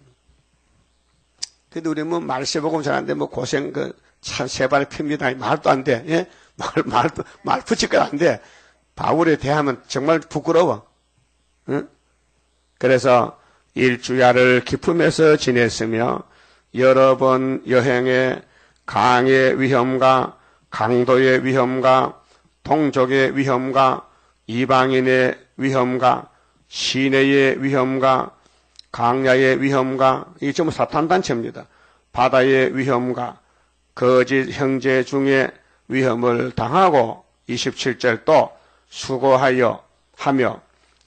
근데 우리 뭐 말세복음 잘하는데 뭐 고생 참 세 발에 핍니다. 말도 안 돼. 예? 말 붙일 건 안 돼. 바울에 대하면 정말 부끄러워. 응? 그래서 일주야를 기품에서 지냈으며 여러 번 여행에 강의 위험과 강도의 위험과 동족의 위험과 이방인의 위험과 시내의 위험과 강야의 위험과 이게 전부 사탄단체입니다. 바다의 위험과 거짓 형제 중에 위험을 당하고 27절 또 수고하여 하며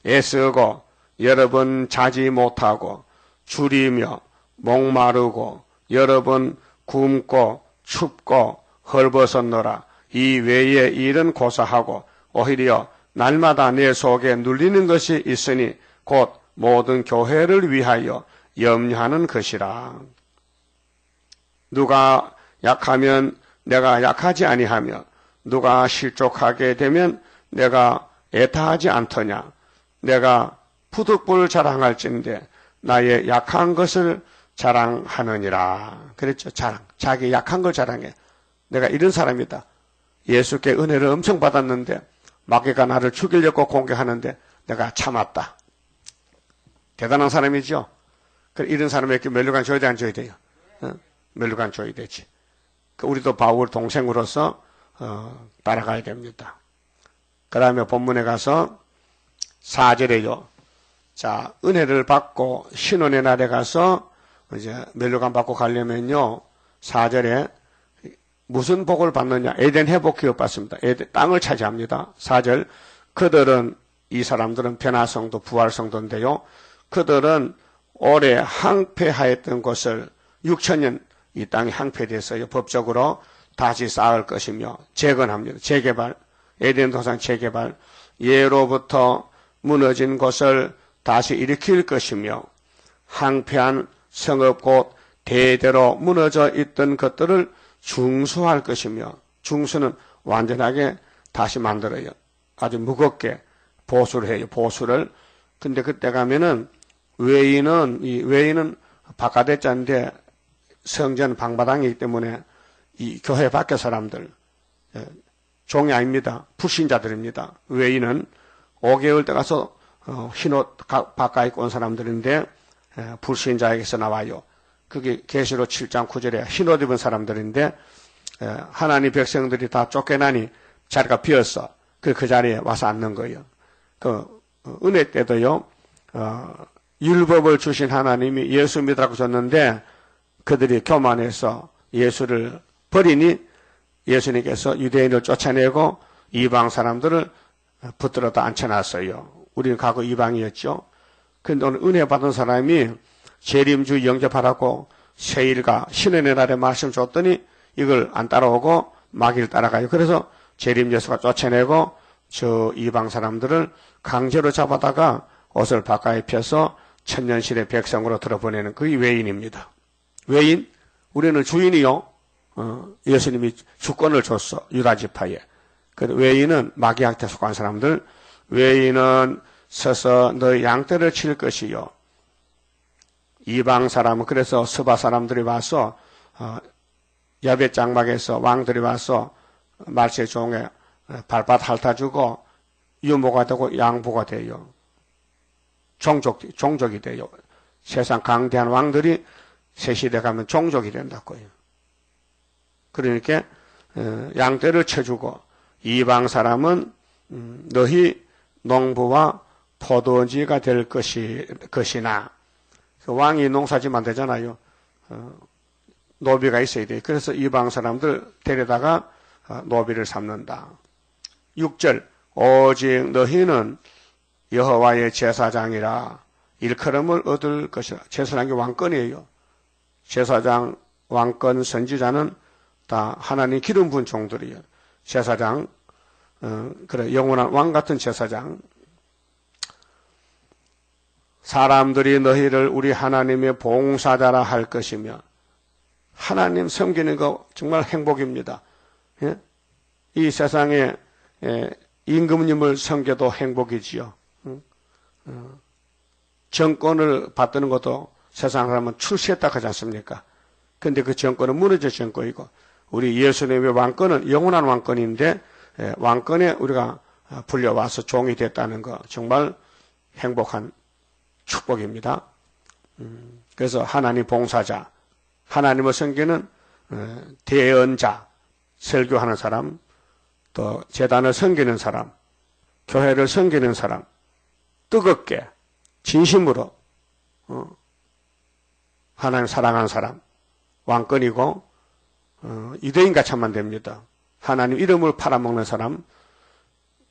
애쓰고 여러 번 자지 못하고 줄이며 목마르고 여러 번 굶고 춥고 헐벗었노라. 이 외의 일은 고사하고 오히려 날마다 내 속에 눌리는 것이 있으니 곧 모든 교회를 위하여 염려하는 것이라. 누가 약하면 내가 약하지 아니하며 누가 실족하게 되면 내가 애타하지 않더냐. 내가 푸득불 자랑할진대 나의 약한 것을 자랑하느니라. 그랬죠. 자랑. 자기 약한 걸 자랑해. 내가 이런 사람이다. 예수께 은혜를 엄청 받았는데 마귀가 나를 죽이려고 공격하는데 내가 참았다. 대단한 사람이죠. 이런 사람에게 멸류관 줘야 돼, 안 줘야 돼요? 멸류관 줘야 되지. 우리도 바울 동생으로서 따라가야 됩니다. 그 다음에 본문에 가서 4절에요. 자, 은혜를 받고 신혼의 날에 가서 이제 멸류관 받고 가려면요. 4절에 무슨 복을 받느냐? 에덴 회복 기업 받습니다. 에덴 땅을 차지합니다. 4절. 그들은 이 사람들은 변화성도 부활성도인데요. 그들은 오래 항폐하였던 것을 6천년 이 땅이 항폐됐어요. 법적으로 다시 쌓을 것이며 재건합니다. 재개발, 에덴 도상 재개발, 예로부터 무너진 것을 다시 일으킬 것이며 항폐한 성읍 곧 대대로 무너져 있던 것들을 중수할 것이며 중수는 완전하게 다시 만들어요. 아주 무겁게 보수를 해요. 보수를. 근데 그때 가면은 외인은 바깥에 짠데 성전 방바닥이기 때문에 이 교회 밖의 사람들 종이 아닙니다. 불신자들입니다. 외인은 5개월 때 가서 흰옷 바깥에 입고 온 사람들인데 불신자에게서 나와요. 그게 계시록 7장 9절에 흰옷 입은 사람들인데 하나님 백성들이 다 쫓겨나니 자리가 비었어. 그 자리에 와서 앉는 거예요. 그 은혜 때도요. 율법을 주신 하나님이 예수 믿으라고 줬는데 그들이 교만해서 예수를 버리니 예수님께서 유대인을 쫓아내고 이방 사람들을 붙들어다 앉혀놨어요. 우리는 과거 이방이었죠. 근데 오늘 은혜 받은 사람이 재림주 영접하라고 세일과 신의 날에 말씀 줬더니 이걸 안 따라오고 마귀를 따라가요. 그래서 재림 예수가 쫓아내고 저 이방 사람들을 강제로 잡아다가 옷을 바깥에 펴서 천년실의 백성으로 들어보내는 그게 외인입니다. 외인? 우리는 주인이요. 예수님이 주권을 줬어. 유다지파에. 외인은 마귀한테 속한 사람들. 외인은 서서 너의 양떼를 칠 것이요. 이방 사람은 그래서 서바 사람들이 와서 야벳 장막에서 왕들이 와서 말세 종에 발밭 핥아주고 유모가 되고 양부가 돼요. 종족이 돼요. 세상 강대한 왕들이 새 시대 가면 종족이 된다고요. 그러니까 양떼를 쳐주고 이방 사람은 너희 농부와 포도원지가 될 것이나 왕이 농사지면 안 되잖아요. 노비가 있어야 돼요. 그래서 이방 사람들 데려다가 노비를 삼는다. 6절 오직 너희는 여호와의 제사장이라 일컬음을 얻을 것이라. 제사장이 왕권이에요. 제사장, 왕권, 선지자는 다 하나님 기름 부은 종들이에요. 제사장, 그래 영원한 왕 같은 제사장. 사람들이 너희를 우리 하나님의 봉사자라 할 것이며 하나님 섬기는 거 정말 행복입니다. 예? 이 세상에 임금님을 섬겨도 행복이지요. 정권을 받드는 것도 세상 사람은 출세했다 하지 않습니까? 근데 그 정권은 무너져 정권이고 우리 예수님의 왕권은 영원한 왕권인데 왕권에 우리가 불려와서 종이 됐다는 거 정말 행복한 축복입니다. 그래서 하나님 봉사자, 하나님을 섬기는 대언자, 설교하는 사람, 또 재단을 섬기는 사람, 교회를 섬기는 사람, 뜨겁게 진심으로 하나님 사랑하는 사람, 왕권이고 유대인같이 하면 됩니다. 하나님 이름을 팔아먹는 사람,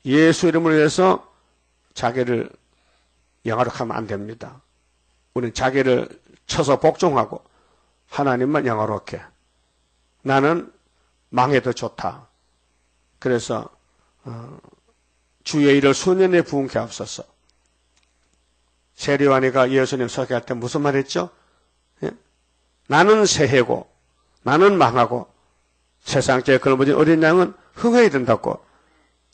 예수 이름을 위해서 자기를 영화롭게 하면 안 됩니다. 우리는 자기를 쳐서 복종하고 하나님만 영화롭게. 나는 망해도 좋다. 그래서 주의 일을 수년에 부은케 하옵소서. 세리와니가 예수님 소개할 때 무슨 말 했죠? 예? 나는 새해고 나는 망하고 세상 제일 걸머진 어린 양은 흥해야 된다고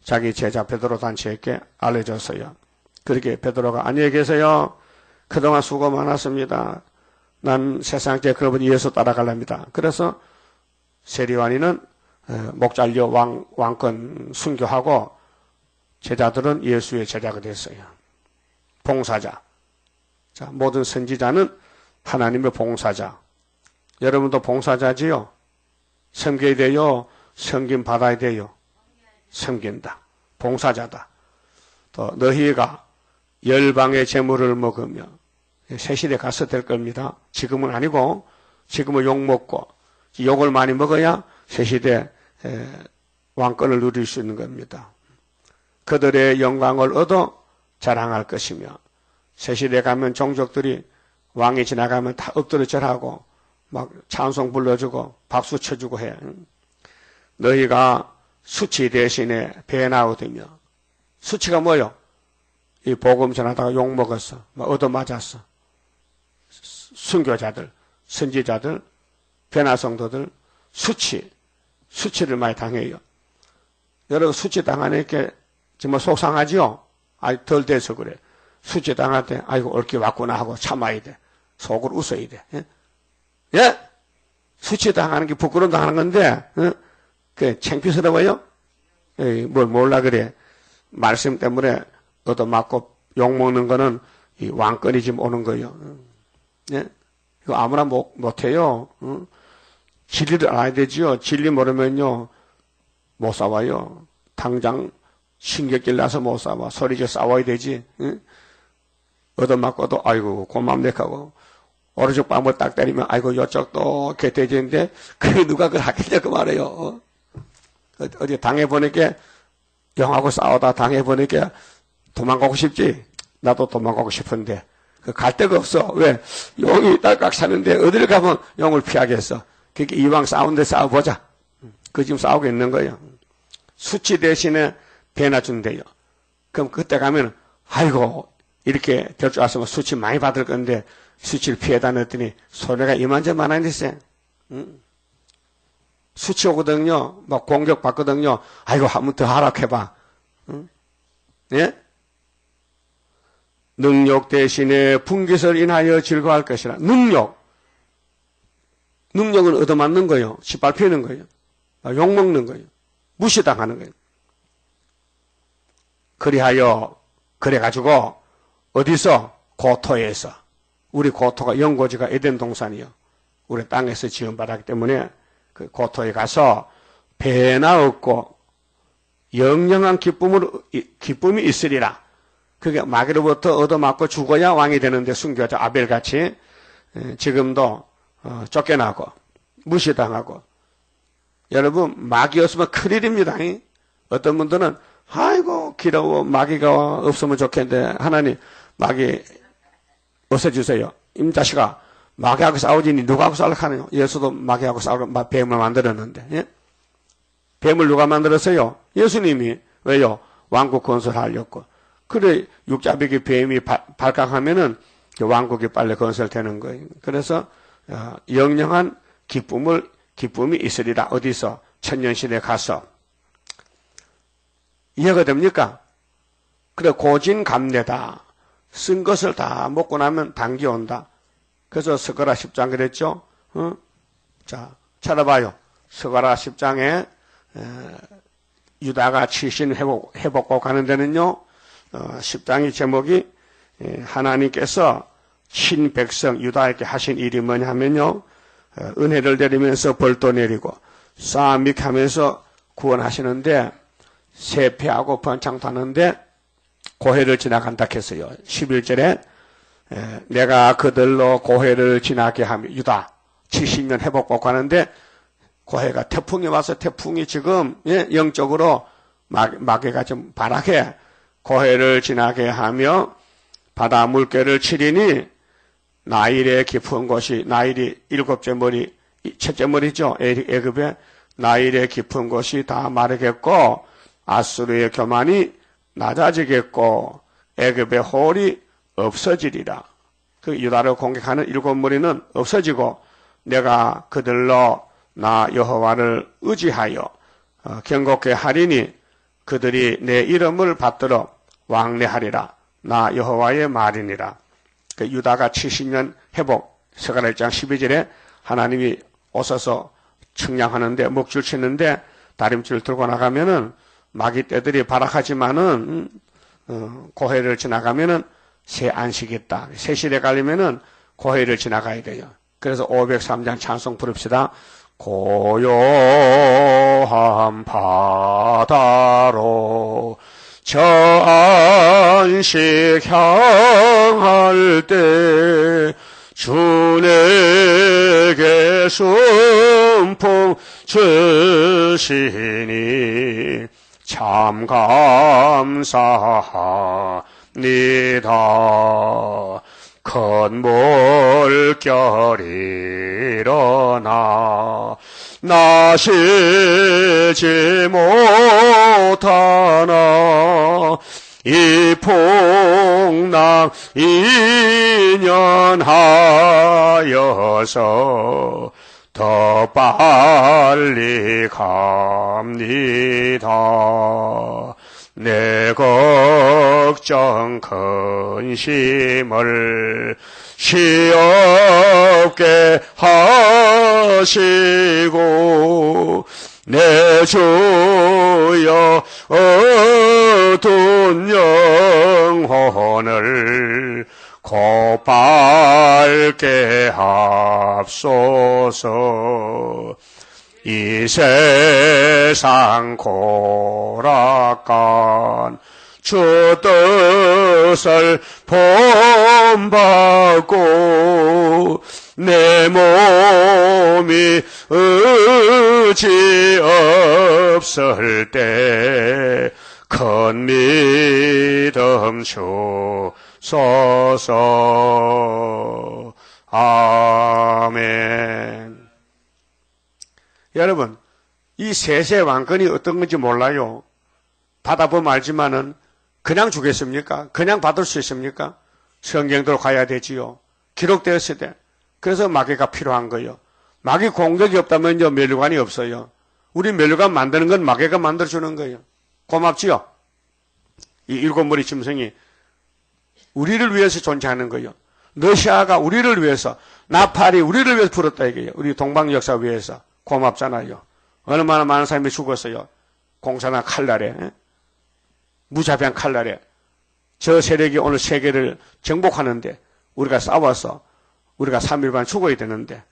자기 제자 베드로 단체에게 알려줬어요. 그렇게 베드로가 안녕히 계세요. 그동안 수고 많았습니다. 난 세상 제일 걸머진 예수 따라갈랍니다. 그래서 세리와니는 목 잘려 왕권 순교하고 제자들은 예수의 제자가 됐어요. 봉사자. 자, 모든 선지자는 하나님의 봉사자. 여러분도 봉사자지요? 섬겨야 돼요? 섬김 받아야 돼요? 섬긴다. 봉사자다. 또 너희가 열방의 재물을 먹으며 새 시대 가서 될 겁니다. 지금은 아니고 지금은 욕 먹고 욕을 많이 먹어야 새 시대 왕권을 누릴 수 있는 겁니다. 그들의 영광을 얻어 자랑할 것이며 새 시대 가면 종족들이 왕이 지나가면 다 엎드려 절하고 막 찬송 불러주고 박수 쳐주고 해. 너희가 수치 대신에 배나 얻으며 수치가 뭐요? 이 복음 전하다가 욕 먹었어. 막 얻어맞았어. 순교자들, 선지자들, 배나 성도들 수치를 많이 당해요. 여러분 수치 당하니까 정말 속상하지요? 덜 돼서 그래. 수치 당할 때 아이고 옳게 왔구나 하고 참아야 돼. 속으로 웃어야 돼. 예? 예? 수치 당하는 게 부끄러움 당하는 건데 그 창피스러워요? 뭘 몰라 그래. 말씀 때문에 얻어맞고 욕먹는 거는 이 왕권이 지금 오는 거예요. 예? 이거 아무나 못해요. 진리를 알아야 되지요. 진리 모르면요 못 싸워요. 당장 신경질 나서 못 싸워. 소리져 싸워야 되지. 응? 얻어맞고도 아이고 고맙네하고 오른쪽 뺨을 딱 때리면 아이고 이쪽도 개돼지인데 그게 누가 그걸 하겠냐 그 말이에요. 어디 당해보니까 영하고 싸우다 당해보니까 도망가고 싶지. 나도 도망가고 싶은데 갈 데가 없어. 왜? 용이 딸깍 사는데 어디를 가면 용을 피하겠어. 그러니까 이왕 싸우는데 싸워보자. 그 지금 싸우고 있는 거예요. 수치 대신에 배나 준대요. 그럼 그때 가면 아이고 이렇게 될 줄 알았으면 수치 많이 받을 건데 수치를 피해다 냈더니 소리가 이만저만한 있어요. 수치 오거든요. 막 공격 받거든요. 아이고 한번 더 하락해봐. 예? 능력 대신에 분깃을 인하여 즐거워할 것이라. 능력은 얻어맞는 거예요. 짓밟히는 거예요. 욕먹는 거예요. 무시당하는 거예요. 그래가지고 어디서? 고토에서. 우리 고토가 영고지가 에덴 동산이요. 우리 땅에서 지원받았기 때문에 그 고토에 가서 배나 얻고 영영한 기쁨이 있으리라. 그게 마귀로부터 얻어맞고 죽어야 왕이 되는데 순교자 아벨같이 지금도 쫓겨나고 무시당하고. 여러분 마귀였으면 큰일입니다. 어떤 분들은 아이고 길어워 마귀가 없으면 좋겠는데 하나님 마귀 없애주세요. 임자식아 마귀하고 싸우지니 누구하고 싸우려고 하느냐. 예수도 마귀하고 싸우려고 뱀을 만들었는데 예? 뱀을 누가 만들었어요? 예수님이. 왜요? 왕국 건설하려고. 그래 육자백이 뱀이 발각하면은 왕국이 빨리 건설되는 거예요. 그래서 영영한 기쁨이 있으리라. 어디서? 천년시대 가서. 이해가 됩니까? 그래 고진감래다. 쓴 것을 다 먹고 나면 단기 온다. 그래서 스가랴 10장 그랬죠? 자 찾아봐요. 스가랴 10장에 유다가 치신 회복고 가는 데는요. 10장의 제목이 하나님께서 친백성 유다에게 하신 일이 뭐냐 하면요. 은혜를 내리면서 벌도 내리고 싸움이 하면서 구원하시는데 세패하고 번창도 하는데 고해를 지나간다 했어요. 11절에 내가 그들로 고해를 지나게 하며 유다 70년 회복받고 하는데 고해가 태풍이 와서 태풍이 지금 영적으로 마귀가 좀 발악해 고해를 지나게 하며 바다 물결을 치리니 나일의 깊은 곳이 나일이 7째 머리 첫째 머리죠. 애굽의 나일의 깊은 곳이 다 마르겠고 아수르의 교만이 낮아지겠고 애굽의 홀이 없어지리라. 그 유다를 공격하는 일곱 무리는 없어지고 내가 그들로 나 여호와를 의지하여 경곡케 하리니 그들이 내 이름을 받들어 왕래하리라. 나 여호와의 말이니라. 그 유다가 70년 회복, 스가랴 1장 12절에 하나님이 오셔서 측량하는데 먹줄 치는데 다림줄 들고 나가면은 마귀 떼들이 발악하지만은 고해를 지나가면은 새 안식이 있다. 새 시대 가려면은 고해를 지나가야 돼요. 그래서 503장 찬송 부릅시다. 고요한 바다로 저 안식 향할 때 주 내게 순풍 주시니 참 감사합니다. 큰 물결이 일어나 나 쉬지 못하나 이 풍랑 인연하여서 더 빨리 갑니다. 내 걱정 근심을 시없게 하시고 내 주여 어두운 영혼을 곱밝게 합소서. 이 세상 고락간 주 뜻을 본받고 내 몸이 의지 없을 때 큰 믿음 주소서. 아멘. 여러분, 이 세세 왕권이 어떤 건지 몰라요. 받아보면 알지만은 그냥 주겠습니까? 그냥 받을 수 있습니까? 성경대로 가야 되지요. 기록되었을 때. 그래서 마귀가 필요한 거예요. 마귀 공격이 없다면요, 면류관이 없어요. 우리 면류관 만드는 건 마귀가 만들어주는 거예요. 고맙지요? 이 일곱 무리 짐승이 우리를 위해서 존재하는 거예요. 러시아가 우리를 위해서, 나팔이 우리를 위해서 불었다 이게요. 우리 동방 역사 위해서. 고맙잖아요. 얼마나 많은 사람이 죽었어요. 공산당 칼날에, 무자비한 칼날에. 저 세력이 오늘 세계를 정복하는데 우리가 싸워서 우리가 3일반 죽어야 되는데,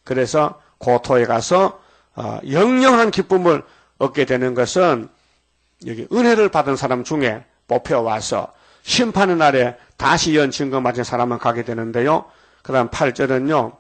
그래서 고토에 가서 영영한 기쁨을 얻게 되는 것은 여기 은혜를 받은 사람 중에 뽑혀와서 심판의 날에 다시 연징금 맞은 사람은 가게 되는데요. 그 다음 8절은요.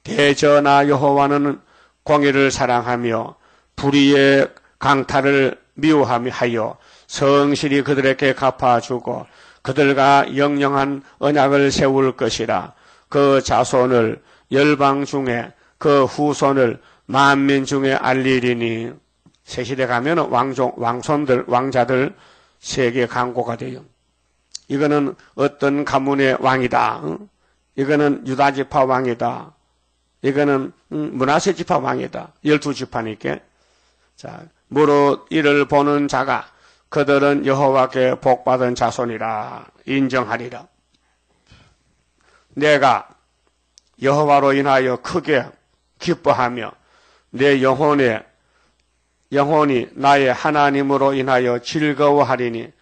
대저나 여호와는 공의를 사랑하며 불의의 강탈을 미워하여 성실히 그들에게 갚아주고 그들과 영영한 언약을 세울 것이라. 그 자손을 열방 중에 그 후손을 만민 중에 알리리니. 새시대 가면 왕손들, 왕자들 세계 강고가 돼요. 이거는 어떤 가문의 왕이다. 이거는 유다지파 왕이다. 이거는 므낫세 지파 왕이다. 12지파니까. 자, 무릇 이를 보는 자가 그들은 여호와께 복받은 자손이라 인정하리라. 내가 여호와로 인하여 크게 기뻐하며 내 영혼이 나의 하나님으로 인하여 즐거워하리니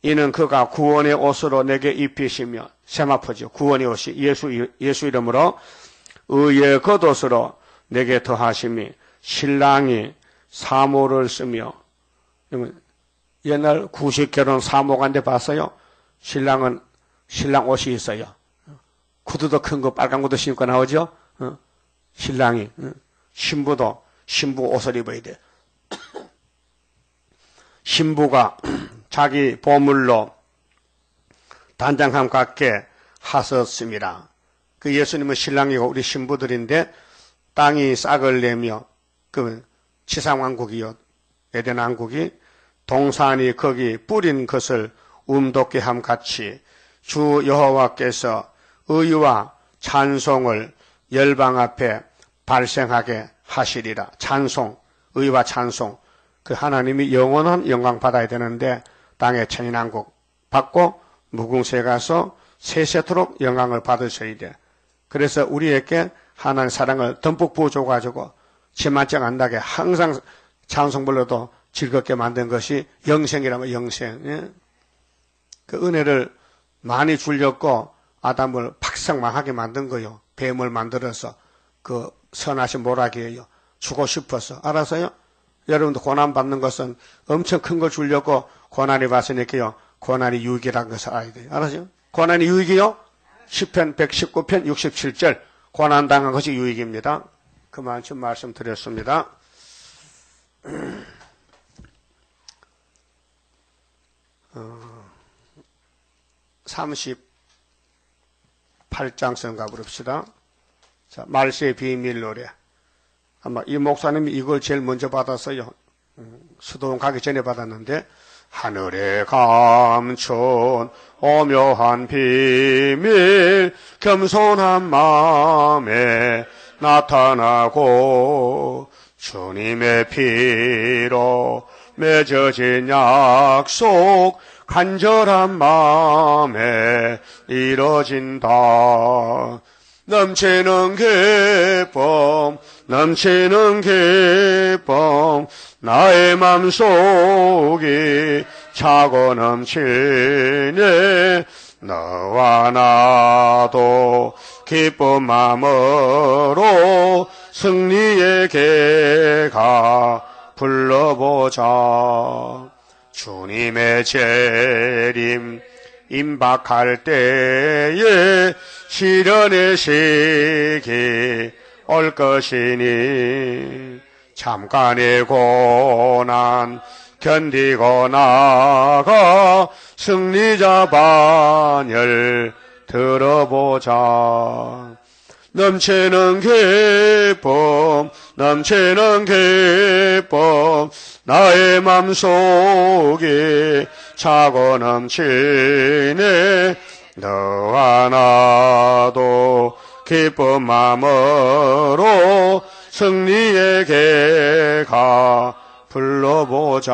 이는 그가 구원의 옷으로 내게 입히시며, 세마포죠. 구원의 옷이 예수 이름으로 의의 겉옷으로 내게 더하심이 신랑이 사모를 쓰며. 옛날 구식결혼 사모관대 봤어요? 신랑 옷이 있어요. 구두도 큰 거 빨간 구두 신고 나오죠? 신랑이, 신부도 신부 옷을 입어야 돼. 신부가 자기 보물로 단장함 같게 하셨습니다. 그 예수님은 신랑이고 우리 신부들인데 땅이 싹을 내며 그 지상왕국이요, 에덴 왕국이 동산이 거기 뿌린 것을 움돋게 함같이 주 여호와께서 의와 찬송을 열방 앞에 발생하게 하시리라. 찬송, 의와 찬송. 그 하나님이 영원한 영광 받아야 되는데 땅에 천인왕국 받고 무궁세에 가서 세세토록 영광을 받으셔야 돼. 그래서 우리에게 하나님의 사랑을 듬뿍 부어줘가지고 지만쩍 안 나게 항상 찬송 불러도 즐겁게 만든 것이 영생이라면 영생. 예? 그 은혜를 많이 주려고 아담을 박상망하게 만든 거요. 뱀을 만들어서 그 선하신 모락이에요. 주고 싶어서. 알아서요? 여러분도 고난받는 것은 엄청 큰 걸 주려고 고난이 왔으니까요. 고난이 유익이라는 것을 알아야 돼요. 알았죠? 고난이 유익이요? 10편 119편 67절 고난당한 것이 유익입니다. 그만큼 말씀드렸습니다. 38장 가봅시다. 자, 말세의 비밀 노래. 아마 이 목사님이 이걸 제일 먼저 받았어요. 수도원 가기 전에 받았는데, 하늘에 감춘 오묘한 비밀 겸손한 마음에 나타나고 주님의 피로 맺어진 약속 간절한 마음에 이뤄진다. 넘치는 기쁨 넘치는 기쁨 나의 맘속이 차고 넘치네. 너와 나도 기쁜 마음으로 승리의 개가 불러보자. 주님의 재림 임박할 때에 시련의 시기 올 것이니 잠깐의 고난 견디고 나가 승리자 반열 들어보자. 넘치는 기쁨 넘치는 기쁨 나의 맘속이 차고 넘치네. 너와 나도 기쁜 마음으로 승리의 개가 불러보자.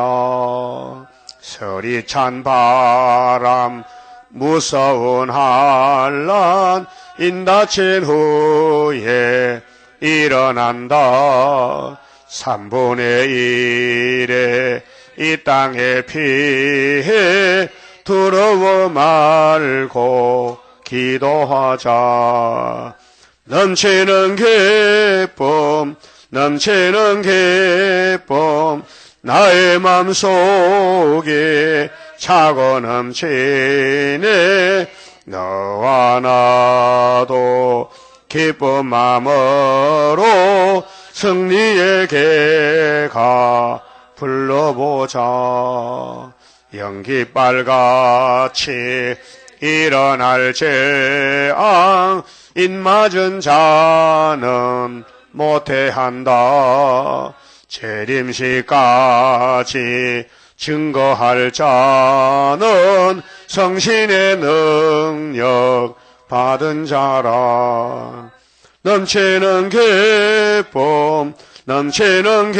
서리찬 바람 무서운 한란 인다친 후에 일어난다. 3분의 1의 이 땅에 피해 두려워 말고 기도하자. 넘치는 기쁨 넘치는 기쁨 나의 맘속에 차고 넘치네. 너와 나도 기쁜 마음으로 승리의 개가 불러보자. 연기빨같이 일어날 재앙 인맞은 자는 못해한다. 재림시까지 증거할 자는 성신의 능력 받은 자라. 넘치는 기쁨 넘치는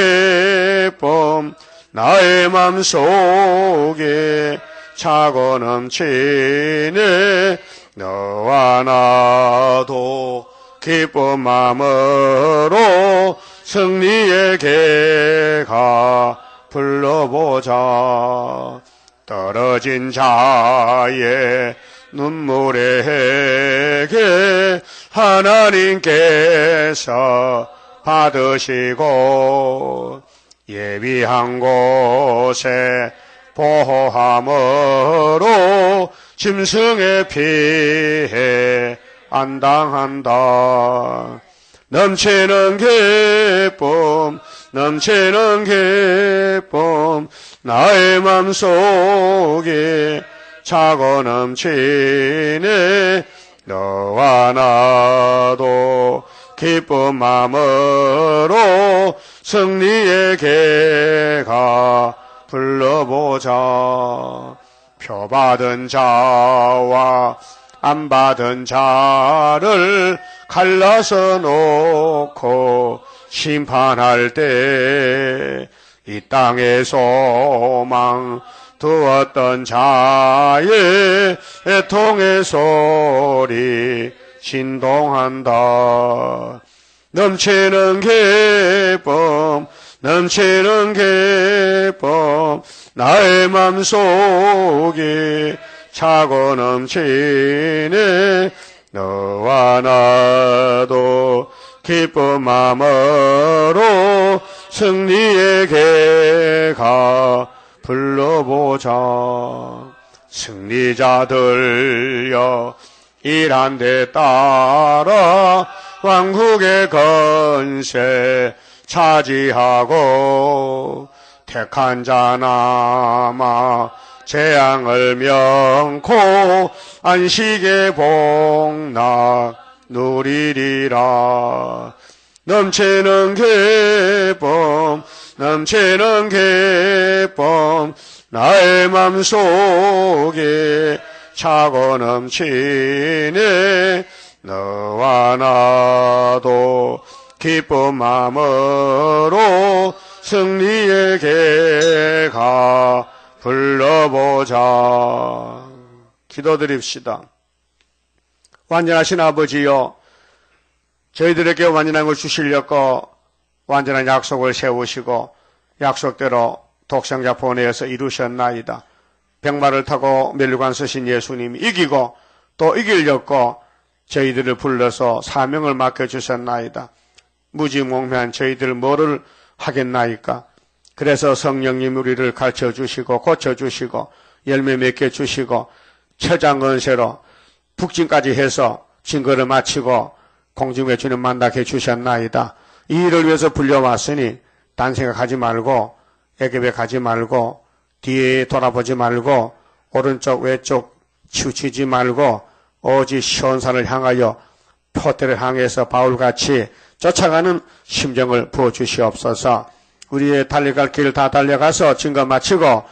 기쁨 나의 맘속에 차고 넘치네. 너와 나도 기쁜 마음으로 승리의 개가 불러보자. 떨어진 자의 눈물의 해게 하나님께서 받으시고 예비한 곳에 보호함으로 짐승의 피해 안 당한다. 넘치는 기쁨 넘치는 기쁨 나의 맘속에 차고 넘치네. 너와 나도 기쁜 마음으로 승리의 개가 불러보자. 표받은 자와 안 받은 자를 갈라서 놓고 심판할 때 이 땅의 소망 두었던 자의 애통의 소리 진동한다. 넘치는 기쁨 넘치는 기쁨 나의 맘속에 차고 넘치네. 너와 나도 기쁜 마음으로 승리에게 가 불러보자. 승리자들여 일한 데 따라 왕국의 건세 차지하고 택한 자 남아 재앙을 면코 안식의 복락 누리리라. 넘치는 기쁨 넘치는 기쁨 나의 맘속에 차고 넘치네. 너와 나도 기쁜 마음으로 승리에게 가 불러보자. 기도드립시다. 완전하신 아버지여, 저희들에게 완전한 걸 주시려고 완전한 약속을 세우시고 약속대로 독생자 보내어서 이루셨나이다. 백마를 타고 멸류관 서신 예수님이 이기고 또 이기려고 저희들을 불러서 사명을 맡겨주셨나이다. 무지몽매한 저희들 뭐를 하겠나이까. 그래서 성령님 우리를 가르쳐주시고 고쳐주시고 열매 맺게 주시고 처장건세로 북진까지 해서 증거를 마치고 공중에 주님 만나게 주셨나이다. 이 일을 위해서 불려왔으니 딴 생각하지 말고 애굽에 가지 말고 뒤에 돌아보지 말고 오른쪽 왼쪽 치우치지 말고 오직 시온산을 향하여 표대를 향해서 바울같이 쫓아가는 심정을 부어주시옵소서. 우리의 달려갈 길 다 달려가서 증거 마치고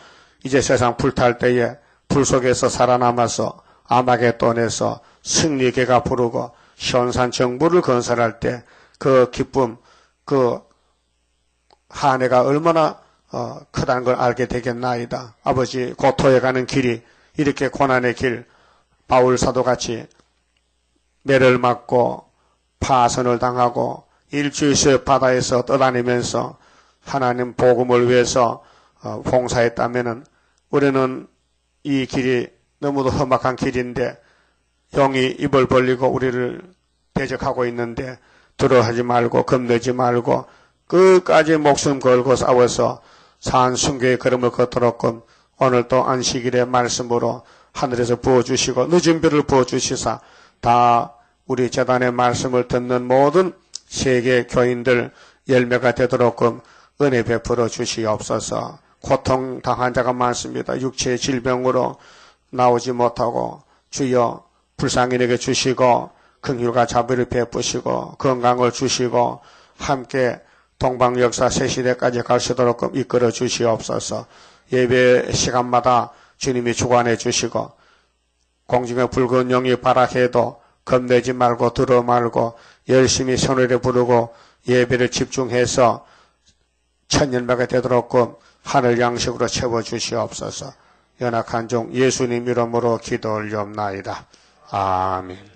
이제 세상 불탈 때에 불 속에서 살아남아서 아마겟돈에서 승리계가 부르고 시온산 정부를 건설할 때 그 기쁨, 그 한 해가 얼마나 크다는 걸 알게 되겠나이다. 아버지, 고토에 가는 길이 이렇게 고난의 길, 바울 사도같이 매를 맞고 파선을 당하고 일주일째 바다에서 떠다니면서 하나님 복음을 위해서 봉사했다면은 우리는 이 길이 너무도 험악한 길인데 영이 입을 벌리고 우리를 대적하고 있는데 두려워하지 말고 겁내지 말고 끝까지 목숨 걸고 싸워서 산순교의 걸음을 걷도록끔 오늘 또 안식일의 말씀으로 하늘에서 부어주시고 늦은 별을 부어주시사 다 우리 재단의 말씀을 듣는 모든 세계 교인들 열매가 되도록끔 은혜 베풀어 주시옵소서. 고통당한 자가 많습니다. 육체의 질병으로 나오지 못하고 주여 불쌍인에게 주시고 긍휼과 자비를 베푸시고 건강을 주시고 함께 동방역사 새시대까지 갈 수 있도록 이끌어 주시옵소서. 예배 시간마다 주님이 주관해 주시고 공중에 붉은 영이 발악해도 겁내지 말고 들어 말고 열심히 선회를 부르고 예배를 집중해서 천년배가 되도록 하늘 양식으로 채워주시옵소서. 연약한 종 예수님 이름으로 기도 올리옵나이다. 아멘.